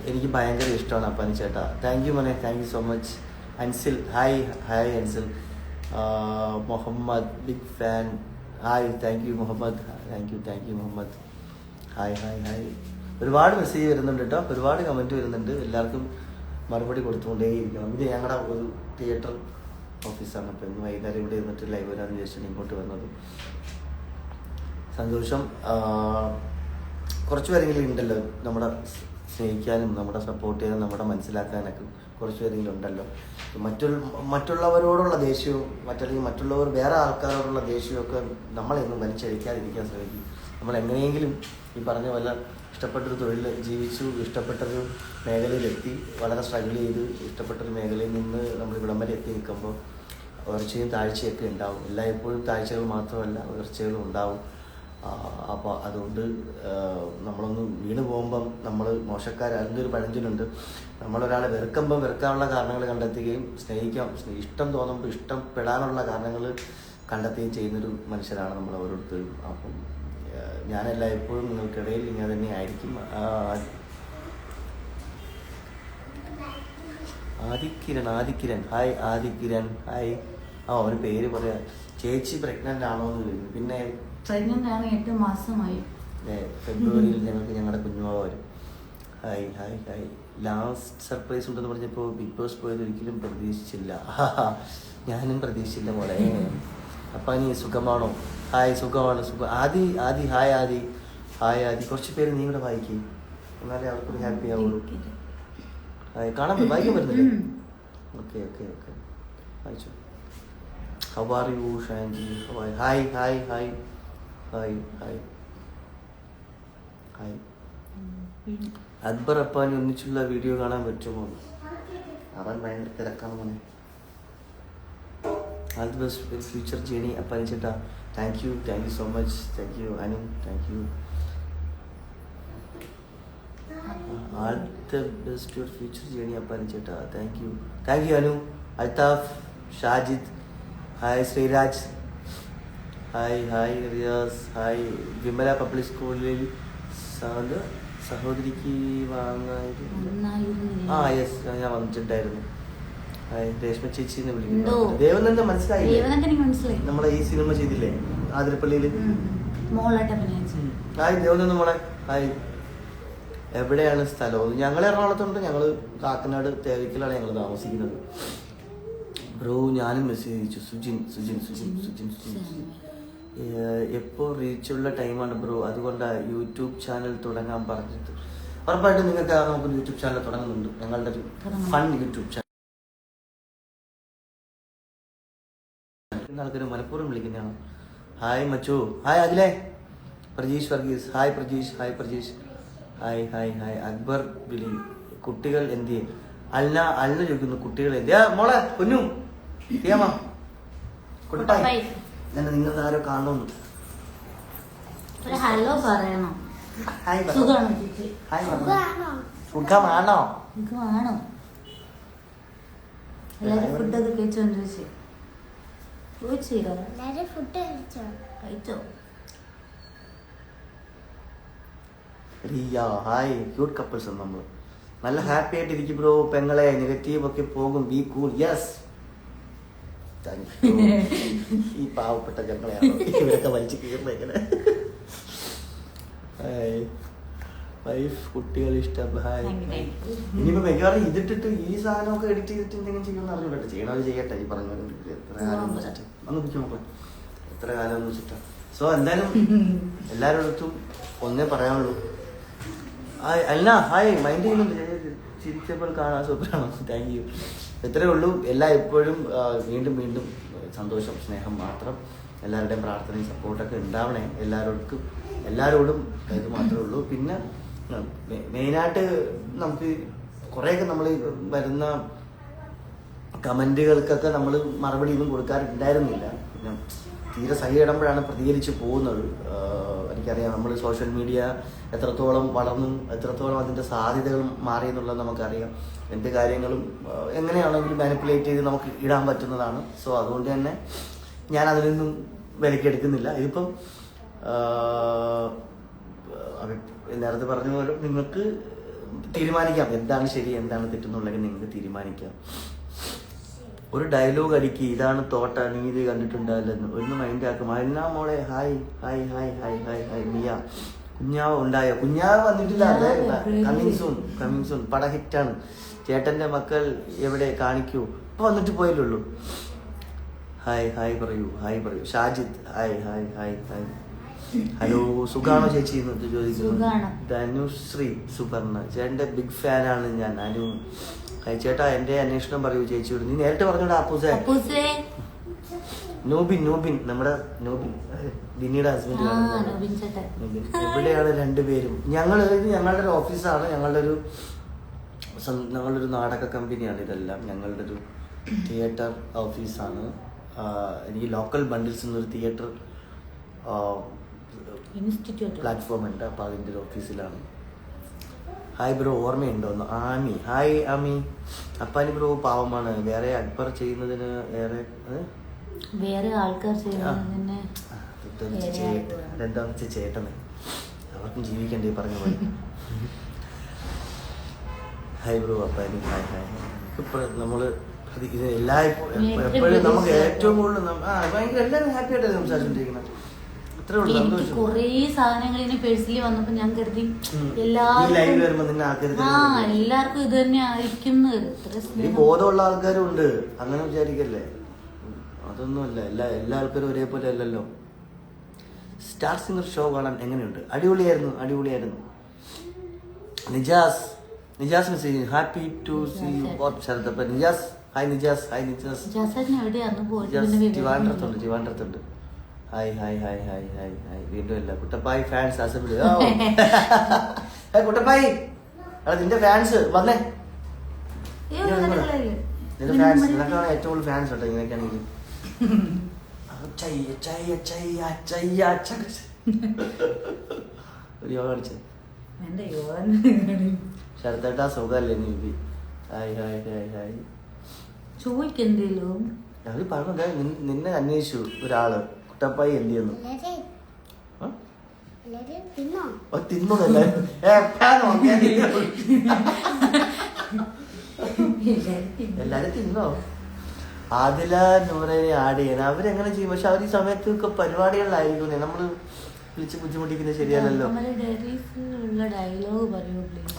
എനിക്ക് ഭയങ്കര ഇഷ്ടമാണ് അപ്പാനി ചേട്ടാ. താങ്ക് യു മോനെ, thank you so much. Ansil hi Ansil. Muhammad big fan. Hi thank you Muhammad. Thank you Muhammad. Hi. ഒരുപാട് മെസ്സേജ് വരുന്നുണ്ട് കേട്ടോ, ഒരുപാട് കമൻറ്റ് വരുന്നുണ്ട്. എല്ലാവർക്കും മറുപടി കൊടുത്തുകൊണ്ടേയിരിക്കണം. ഇത് ഞങ്ങളുടെ ഒരു തിയേറ്റർ ഓഫീസാണ്. അപ്പോൾ ഇന്ന് വൈകുന്നേരം ഇവിടെ ഇരുന്നിട്ട് ലൈവ് വരാമെന്ന് വിചാരിച്ചാണ് ഇങ്ങോട്ട് വന്നത്. സന്തോഷം. കുറച്ച് പേരെങ്കിലും ഉണ്ടല്ലോ നമ്മളെ സ്നേഹിക്കാനും നമ്മളെ സപ്പോർട്ട് ചെയ്യാനും നമ്മളെ മനസ്സിലാക്കാനൊക്കെ കുറച്ച് പേരെങ്കിലും ഉണ്ടല്ലോ. മറ്റുള്ളവരോടുള്ള ദേഷ്യവും അല്ലെങ്കിൽ മറ്റുള്ളവർ വേറെ ആൾക്കാരോടുള്ള ദേഷ്യമൊക്കെ നമ്മളെയൊന്നും വലിച്ചഴിക്കാതിരിക്കാൻ ശ്രമിക്കും. നമ്മൾ എങ്ങനെയെങ്കിലും ഈ പറഞ്ഞ പോലെ ഇഷ്ടപ്പെട്ടൊരു തൊഴിൽ ജീവിച്ചു, ഇഷ്ടപ്പെട്ടൊരു മേഖലയിലെത്തി, വളരെ സ്ട്രഗിൾ ചെയ്ത് ഇഷ്ടപ്പെട്ടൊരു മേഖലയിൽ നിന്ന് നമ്മൾ ഇവിടം വരെ എത്തി നിൽക്കുമ്പോൾ ഉയർച്ചയും താഴ്ചയൊക്കെ ഉണ്ടാവും. എല്ലായ്പ്പോഴും താഴ്ചകൾ മാത്രമല്ല ഉയർച്ചകളും ഉണ്ടാവും. അപ്പോൾ അതുകൊണ്ട് നമ്മളൊന്ന് വീണ് പോകുമ്പം നമ്മൾ അതിൻ്റെ ഒരു പഴഞ്ചൊല്ലുണ്ട്, നമ്മളൊരാളെ വെറുക്കുമ്പം വെറുക്കാനുള്ള കാരണങ്ങൾ കണ്ടെത്തുകയും ഇഷ്ടം തോന്നുമ്പോൾ ഇഷ്ടപ്പെടാനുള്ള കാരണങ്ങൾ കണ്ടെത്തുകയും ചെയ്യുന്നൊരു മനുഷ്യരാണ് നമ്മൾ ഓരോരുത്തരും. അപ്പം ഞാനെല്ലായ്പ്പോഴും നിങ്ങൾക്കിടയിൽ ഇങ്ങനെ തന്നെ ആയിരിക്കും. ആദിക്കിരൺ ഹായ് ആദിക്കിരൺ ഹായ്. ഒരു പേര് പറയാം. ചേച്ചി പ്രഗ്നന്റ് ആണോ എന്ന് ചോദിക്കും. പിന്നെ പ്രഗ്നന്റ് ആണ്, 8 മാസമായി. ഫെബ്രുവരിയിൽ ഞങ്ങളുടെ കുഞ്ഞുമാവ വരും. Hi hi hi. Last surprise ഉണ്ടെന്ന് പറഞ്ഞപ്പോൾ ബിഗ് ബോസ് പോയത് ഒരിക്കലും പ്രതീക്ഷിച്ചില്ല. ഞാനും പ്രതീക്ഷിച്ചില്ല മോളെ. അപ്പം നീ സുഖമാണോ? ഹായ് സുഖമാണ് ആദി ഹായ് ആദി ഹായ് ആദി. കുറച്ച് പേര് നീ ഇവിടെ വായിക്കും, എന്നാലേ അവർക്കൊരു ഹാപ്പി ആവുള്ളൂ. ഹായ് കാണാൻ വായിക്കാൻ പറ്റുന്നില്ലേ? ഓക്കെ ഓക്കെ ഓക്കെ വായിച്ചു. How are you Shanji? Hi hi hi hi hi hi. Akbar Appani ഒന്നിച്ചുള്ള വീഡിയോ കാണാൻ പറ്റുമോ? അവൻ ഭയങ്കര തിരക്കാണ് മോനെ. All the best for future journey, Appani Chetta. Thank you so much. Thank you, Anu. Thank you. All the best for future journey, Appani Chetta. Thank you, Anu. Altaf, Shajid. Hi, Sriraj. Hi, Riyaz. Hi, Vimala Public School. സഹോദരിക്ക് yes ഞാൻ വന്നിട്ടുണ്ടായിരുന്നു. രേഷ്മ ചേച്ചി എന്ന് വിളിക്കുന്നു. ദേവനന്ദ മനസ്സിലായില്ലേ? നമ്മളെ ഈ cinema ചെയ്തില്ലേ ആതിരപ്പള്ളിയിൽ? ഹായ് ദേവനന്ദ മോളെ. ഹായ്. എവിടെയാണ് സ്ഥലം? ഞങ്ങൾ എറണാകുളത്തുണ്ട്. ഞങ്ങൾ കാക്കനാട് തേവയ്ക്കലാണ് ഞങ്ങൾ താമസിക്കുന്നത്. ബ്രോ ഞാനും മെസ്സേജ് അയച്ചു. സുജിൻ എപ്പോൾ റീച്ചുള്ള ടൈമാണ് ബ്രോ, അതുകൊണ്ടാണ് യൂട്യൂബ് ചാനൽ തുടങ്ങാൻ പറഞ്ഞത്. ഉറപ്പായിട്ടും നിങ്ങൾക്ക് നമുക്ക് യൂട്യൂബ് ചാനൽ തുടങ്ങുന്നുണ്ട്. ഞങ്ങളുടെ ഒരു ഫൺ യൂട്യൂബ് ചാനൽ. ആൾക്കാർ മനഃപൂർവ്വം വിളിക്കുന്നതാണ്. ഹായ് മച്ചു. ഹായ് അഖിലേ. പ്രജീഷ് വർഗീസ്. ഹായ് പ്രജീഷ്. ഹായ്. അക്ബർ വിളി. കുട്ടികൾ എന്തിയെ? അൽന ചോദിക്കുന്നു കുട്ടികൾ എന്തിയാ മോളെ കുഞ്ഞു ചെയ്യാമോ? കുട്ടായി ഞാൻ നിങ്ങൾ ആരോ കാണുന്നു. ഹലോ പറയണം. സുഖമാണോ? എല്ലാരും ഫുഡൊക്കെ കഴിച്ചോണ്ട് കഴിച്ചോ? റിയ ഹായ്. ക്യൂട്ട് കപ്പിൾസ് നമ്മൾ നല്ല ഹാപ്പി ആയിട്ട് ഇരിക്കും ബ്രോ. പെങ്ങളെ നെഗറ്റീവ് ഒക്കെ പോകും. B cool. യെസ്. ഈ പാവപ്പെട്ട ഞങ്ങളെയാണ് ഇവരൊക്കെ വലിച്ചു കീറുന്നത് എങ്ങനെ? വൈഫ് കുട്ടികൾ ഇഷ്ടം. ഹായ്. ഇനിയിപ്പോ മിക്കവാറും ഇതിട്ടിട്ട് ഈ സാധനമൊക്കെ എഡിറ്റ് ചെയ്തിട്ട് എന്തെങ്കിലും ചെയ്യുമെന്ന് അറിഞ്ഞിട്ട് ചെയ്യണത് ചെയ്യട്ടെ. ഈ പറഞ്ഞു എത്ര കാലം വെച്ചിട്ട് ഒന്ന് പിടിച്ചു നോക്കാം. എത്ര കാലം എന്ന് വെച്ചിട്ടാ. സോ എന്തായാലും എല്ലാവരുടെ ഒന്നേ പറയാനുള്ളൂ. അല്ല ഹായ് മൈൻഡ് ചെയ്യുന്നുണ്ട്. ചിരിച്ചപ്പോൾ കാണാൻ സൂപ്പറാണോ? Thank you. ഇത്രയേ ഉള്ളൂ. എപ്പോഴും വീണ്ടും സന്തോഷം സ്നേഹം മാത്രം. എല്ലാവരുടെയും പ്രാർത്ഥനയും സപ്പോർട്ടൊക്കെ ഉണ്ടാവണേ. എല്ലാവരോടും ഇത് മാത്രമേ ഉള്ളൂ. പിന്നെ മെയിനായിട്ട് നമുക്ക് കുറേയൊക്കെ നമ്മൾ വരുന്ന കമൻറ്റുകൾക്കൊക്കെ നമ്മൾ മറുപടി ഒന്നും കൊടുക്കാറുണ്ടായിരുന്നില്ല. പിന്നെ തീരെ സഹിയിടുമ്പോഴാണ് പ്രതികരിച്ച് പോകുന്നത്. എനിക്കറിയാം നമ്മൾ സോഷ്യൽ മീഡിയ എത്രത്തോളം വളർന്നു, എത്രത്തോളം അതിൻ്റെ സാധ്യതകൾ മാറി എന്നുള്ളത് നമുക്കറിയാം. എന്ത് കാര്യങ്ങളും എങ്ങനെയാണെങ്കിലും മാനിപ്പുലേറ്റ് ചെയ്ത് നമുക്ക് ഇടാൻ പറ്റുന്നതാണ്. സോ അതുകൊണ്ട് തന്നെ ഞാൻ അതിനൊന്നും വിലക്കെടുക്കുന്നില്ല. ഇതിപ്പം നേരത്തെ പറഞ്ഞ പോലെ നിങ്ങൾക്ക് തീരുമാനിക്കാം എന്താണ് ശരി എന്താണ് തെറ്റെന്നുള്ളത്. നിങ്ങൾക്ക് തീരുമാനിക്കാം. ഒരു ഡയലോഗ് അടിക്കുക, ഇതാണ് തോട്ട, നീ ഇത് കണ്ടിട്ടുണ്ടാവില്ലെന്ന് ഒന്ന് മൈൻഡ് ആക്കും. എല്ലാ മോളെ ഹായ്. മിയ കുഞ്ഞാവ് ഉണ്ടായോ? കുഞ്ഞാവ് വന്നിട്ടില്ല. അതെ കമ്മിങ് സൂൺ. പട ഹിറ്റാണ്. ചേട്ടന്റെ മക്കൾ എവിടെ കാണിക്കൂ? ഇപ്പൊ വന്നിട്ട് പോയല്ലുള്ളൂ. ഹായ് പറയൂ. ഷാജിദ് ഹായ്. ഹലോ സുഖാണോ ചേച്ചി എന്ന് ചോദിക്കുന്നു. ധനുശ്രീ സുപർണ ചേട്ടന്റെ ബിഗ് ഫാനാണ് ഞാൻ. അനു ചേട്ടാ എന്റെ അന്വേഷണം പറയൂ ചേച്ചിയോട്. നീ നേരിട്ട് പറഞ്ഞോടാ അപ്പൂസേ. നോബിൻ നമ്മുടെ നോബിൻ ബിന്നിയുടെ ഹസ്ബൻഡ് നവീൻ ചേട്ടൻ. എവിടെയാണ് രണ്ടുപേരും? ഞങ്ങളുടെ ഒരു ഓഫീസാണ്, ഞങ്ങളുടെ ഒരു നാടക കമ്പനിയാണ് ഇതെല്ലാം. ഞങ്ങളുടെ ഒരു തിയേറ്റർ ഓഫീസാണ്. എനിക്ക് ലോക്കൽ ബണ്ടിൽസ് എന്നൊരു തിയേറ്റർ ഇൻസ്റ്റിറ്റ്യൂട്ട് പ്ലാറ്റ്ഫോം ഉണ്ട്. അപ്പോൾ അതിൻ്റെ ഒരു ഓഫീസിലാണ്. ഹായ് ബ്രോ, ഓർമ്മയുണ്ടോന്ന്? ആമി, ഹായ് ആമി. അപ്പാനി ബ്രോ പാവമാണ്, വേറെ അക്ബർ ചെയ്യുന്നതിന് വേറെ ആൾക്കാർ ചെയ്യുന്നതിന് എന്താണെന്ന് വെച്ചാൽ ചേട്ടന് അവർക്കും ജീവിക്കണ്ടേ പറഞ്ഞ പോലെ. Hi bro Appani, hi hi. ഇപ്പൊ നമ്മള് എപ്പോഴും നമുക്ക് ഏറ്റവും കൂടുതൽ ഭയങ്കര എല്ലാവരും ഹാപ്പി ആയിട്ടാണ് സംസാരിച്ചോണ്ടിരിക്കുന്നത്. അത്രേ ഉള്ളൂ. എനിക്ക് കൊറേ സാധനങ്ങൾ ഇങ്ങനെ പേഴ്സണലി വന്നപ്പോ ഞാൻ കരുതി എല്ലാവർക്കും ഇത് തന്നെ ആയിരിക്കും. ബോധമുള്ള ആൾക്കാരും ഉണ്ട്, അങ്ങനെ വിചാരിക്കല്ലേ. അതൊന്നുമല്ല, എല്ലാ ആൾക്കാരും ഒരേപോലെ അല്ലല്ലോ. സ്റ്റാർ സിംഗർ ഷോ കാണാൻ എങ്ങനെയുണ്ട്? അടിപൊളിയായിരുന്നു. Nijas message, happy to see you both Sarath. Nijas, hi Nijas. ട്രിവാൻഡ്രത്തുണ്ട്. ഹായ് വീണ്ടും അല്ല കുട്ടപ്പായി ഫാൻസ് അസംബ്ലി. കുട്ടപ്പായി, നിന്റെ ഫാൻസ് വന്നേ. നിന്റെ ഫാൻസ്, നിനക്കാണ് ഏറ്റവും കൂടുതൽ ഫാൻസ് കേട്ടോ ഇങ്ങനെയൊക്കെയാണെങ്കിൽ. ഒരു യോഗ അടിച്ചത് ശരത്തേട്ടാ സുഖല്ലേ? നീ ഹായ് ചോദിക്കെന്തേലോ അവര് പറഞ്ഞ നിന്നെ അന്വേഷിച്ചു ഒരാള്, കുട്ടപ്പായി എന്ത് ചെയ്യുന്നു? തിന്നോന്നല്ല എല്ലാരും തിന്നോ? ആദില നൂറനെ ആഡ് ചെയ്യാൻ അവരെങ്ങനെ ചെയ്യും? പക്ഷെ അവർ ഈ സമയത്തൊക്കെ പരിപാടികളിലായിരിക്കും. നമ്മള് വിളിച്ച് ബുദ്ധിമുട്ടിക്കുന്നത് ശരിയല്ലല്ലോ.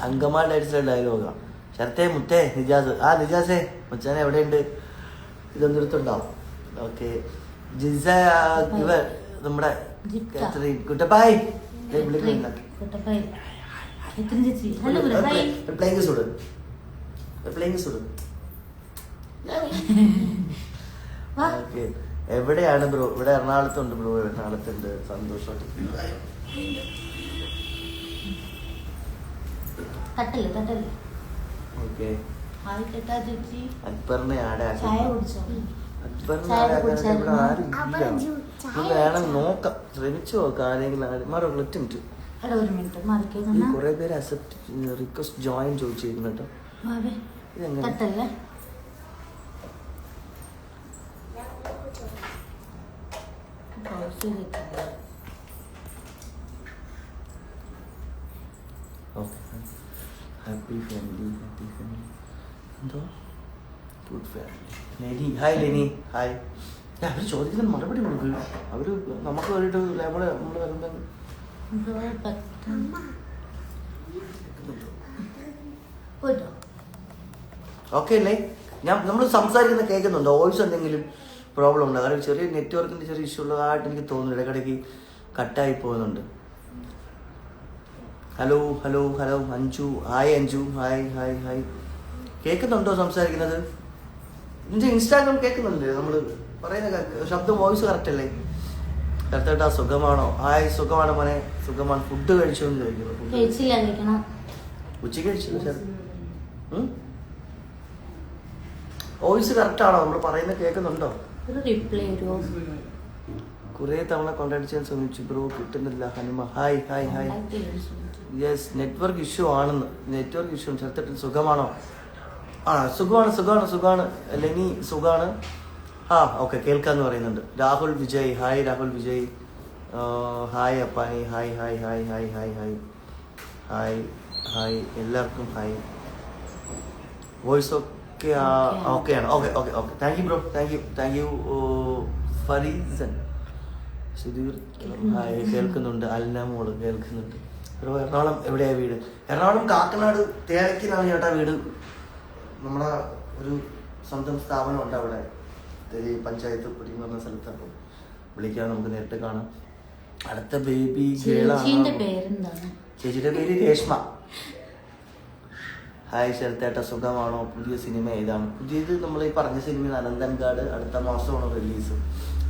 അങ്കമാ ഡയറീസിലെ ഡയലോഗാ. ശരത്തെ മുത്തേ നിജാസ്, നിജാസേ മുച്ചാനെ എവിടെയുണ്ട്? ഇതൊന്നിടത്തുണ്ടാവും. ഓക്കെ ജിസ, ഇവർ നമ്മുടെ കുട്ടപ്പായി എവിടെയാണ് ബ്രോ? ഇവിടെ എറണാകുളത്തുണ്ട് ബ്രോ. എറണാകുളത്തുണ്ട്. സന്തോഷമായിട്ട് ഓക്കെ. അക്ബറിനെ വേണം നോക്കാം, ശ്രമിച്ചു നോക്കാം. ആരെങ്കിലും കുറെ പേര് അക്സെപ്റ്റ് റിക്വസ്റ്റ് ജോയിൻ ചോദിച്ചിരുന്നു കേട്ടോ. ഇതെങ്ങനെ ഹാപ്പി ഫാമിലി എന്തോ good family. Leni, hi Leni, hi. അവർ ചോദിക്കുന്ന മറുപടി കൊടുക്കും. അവര് നമുക്ക് വേണ്ടിട്ട് നമ്മള് വരുമ്പോ ഓക്കെ അല്ലേ? നമ്മൾ സംസാരിക്കുന്ന കേൾക്കുന്നുണ്ടോ? വോയിസ് എന്തെങ്കിലും പ്രോബ്ലം ഉണ്ടോ? കാരണം ചെറിയ നെറ്റ്വർക്കിന്റെ ചെറിയ ഇഷ്യൂ ഉള്ളതായിട്ട് എനിക്ക് തോന്നുന്നു. ഇടയ്ക്കിടയ്ക്ക് കട്ടായി പോകുന്നുണ്ട്. Hello Anju, hi Anju, hi. കേൾക്കുന്നുണ്ടോ സംസാരിക്കുന്നത്? നിന്റെ ഇൻസ്റ്റാഗ്രാം കേൾക്കുന്നുണ്ട്? നമ്മള് പറയുന്ന ശബ്ദം വോയിസ് കറക്റ്റ് അല്ലേ? കറക്റ്റായിട്ടാ. സുഖമാണോ? ഹായ്, സുഖമാണ് മോനെ, സുഖമാണ്. ഫുഡ് കഴിച്ചോ എന്ന് ചോദിക്കുന്നു. ഉച്ചയ്ക്ക് കഴിച്ചില്ല സാർ. വോയിസ് കറക്റ്റ് ആണോ? നമ്മൾ പറയുന്നത് കേൾക്കുന്നുണ്ടോ? കുറെ തവണ കോണ്ടാക്ട് ചെയ്യാൻ ശ്രമിച്ചു ബ്രോ, കിട്ടുന്നില്ല. Hanuma, hi. Yes, network issue ആണെന്ന്. Network issue. ചെറുത്തിട്ട് സുഖമാണോ? സുഖമാണ്. ലെനി സുഖാണ്. ഓക്കെ, കേൾക്കാന്ന് പറയുന്നുണ്ട്. Rahul Vijay, hi Rahul Vijay. Hi Appani, hi എല്ലാവർക്കും ഹായ്. വോയിസ് ഓക്കെയാണ്. Okay. Thank you bro, thank you. ഫരീസൻ സുധീർ, ഹായ്. കേൾക്കുന്നുണ്ട്. അൽനമോള് കേൾക്കുന്നുണ്ട്. ബ്രോ എറണാകുളം എവിടെയാ വീട്? എറണാകുളം കാക്കനാട് തേലക്കിലാണ് ചേട്ടാ വീട്. നമ്മളെ ഒരു സ്വന്തം സ്ഥാപനമുണ്ട് അവിടെ, പഞ്ചായത്ത് പൊടി എന്ന് പറഞ്ഞ സ്ഥലത്ത്. അപ്പോൾ വിളിക്കാൻ നമുക്ക് നേരിട്ട് കാണാം. അടുത്ത ബേബി ഗേളാണ്. ചേച്ചിയുടെ പേര് രേഷ്മ. ഹായ് ശരത്തേട്ട സുഖമാണോ? പുതിയ സിനിമ ഏതാണ്? പുതിയത് നമ്മൾ ഈ പറഞ്ഞ സിനിമ അനന്തൻകാട് അടുത്ത മാസമാണ് റിലീസ്.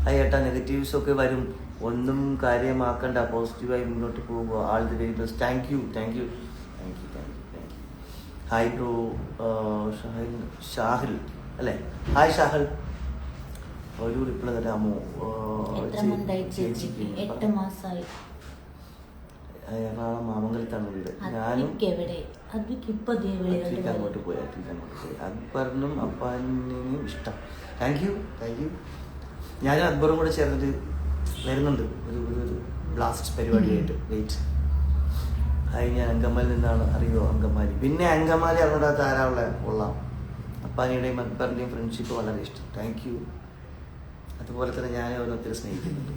ഹായ് ഏട്ടാ, നെഗറ്റീവ്സ് ഒക്കെ വരും, ഒന്നും കാര്യമാക്കണ്ട, പോസിറ്റീവായി മുന്നോട്ട് പോകുക. All the very best. Thank you. Hi bro. Shahil അല്ലേ? ഹായ് ഷാഹിൽ, ഒരു റിപ്ലൈ തരാമോ? ചേച്ചിക്ക് 8 മാസമായി. എറണാകുളം മാമംഗലത്താണ് വീട്. ഞാനും അങ്ങോട്ട് പോയി. അക്ബറിനും അപ്പാനും ഇഷ്ടം. Thank U. ഞാനും അക്ബറും കൂടെ ചേർന്നിട്ട് വരുന്നുണ്ട് ഒരു ബ്ലാസ്റ്റ് പരിപാടിയായിട്ട്. വെയിറ്റ്. ഹായ്, ഞാൻ അങ്കമാലിൽ നിന്നാണ്. അറിയോ അങ്കമാലി? പിന്നെ അങ്കമാലി അറിഞ്ഞിടാത്ത ആരാളെ കൊള്ളാം. അപ്പാനിയുടെയും അക്ബറിൻ്റെയും ഫ്രണ്ട്ഷിപ്പ് വളരെ ഇഷ്ടം. Thank you. അതുപോലെ തന്നെ ഞാൻ അവരെ ഒത്തിരി സ്നേഹിക്കുന്നുണ്ട്.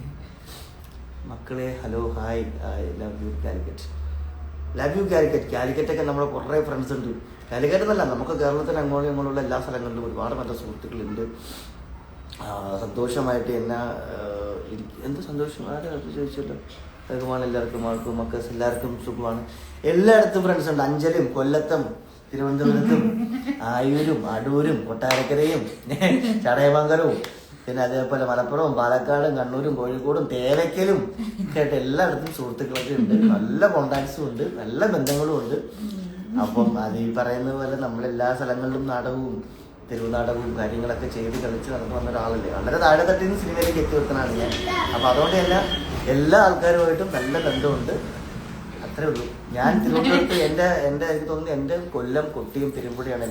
മക്കളെ hello, hi. Love you Calicut. കാലിക്കറ്റൊക്കെ നമ്മുടെ കുറേ ഫ്രണ്ട്സ് ഉണ്ട്. കാലിക്കറ്റ് എന്നല്ല, നമുക്ക് കേരളത്തിൽ അങ്ങോട്ടും ഇങ്ങോട്ടുള്ള എല്ലാ സ്ഥലങ്ങളിലും ഒരുപാട് നല്ല സുഹൃത്തുക്കളുണ്ട്. സന്തോഷമായിട്ട് എന്ത് സന്തോഷം, ആരും ചോദിച്ചല്ലോ. സുഖമാണ് എല്ലാവർക്കും, ആൾക്കും മക്കൾസ് എല്ലാവർക്കും സുഖമാണ്. എല്ലായിടത്തും ഫ്രണ്ട്സ് ഉണ്ട്. അഞ്ചലും, കൊല്ലത്തും, തിരുവനന്തപുരത്തും, ആയൂരും, അടൂരും, കൊട്ടാരക്കരയും, ചടയമംഗലവും, പിന്നെ അതേപോലെ മലപ്പുറവും, പാലക്കാടും, കണ്ണൂരും, കോഴിക്കോടും, തേവയ്ക്കലും ഒക്കെ ആയിട്ട് എല്ലായിടത്തും സുഹൃത്തുക്കളൊക്കെ ഉണ്ട്. നല്ല കോണ്ടാക്ട്സും ഉണ്ട്, നല്ല ബന്ധങ്ങളും ഉണ്ട്. അപ്പം അത് ഈ പറയുന്ന പോലെ നമ്മളെല്ലാ സ്ഥലങ്ങളിലും നാടകവും തെരുവ് നാടകവും കാര്യങ്ങളൊക്കെ ചെയ്ത് കളിച്ച് നടന്നു വന്ന ഒരാളല്ലേ. വളരെ താഴെ തട്ടിൽ നിന്ന് സിനിമയിലേക്ക് എത്തി വെക്കുന്നതാണ് ഞാൻ. അപ്പം അതുകൊണ്ട് തന്നെ എല്ലാ ആൾക്കാരുമായിട്ടും നല്ല ബന്ധമുണ്ട്. അത്രേ ഉള്ളൂ. ഞാൻ തിരുവനന്തപുരത്ത് എനിക്ക് തോന്നുന്നു എൻ്റെ കൊല്ലം, കൊട്ടിയം, പെരുമ്പുഴയാണ്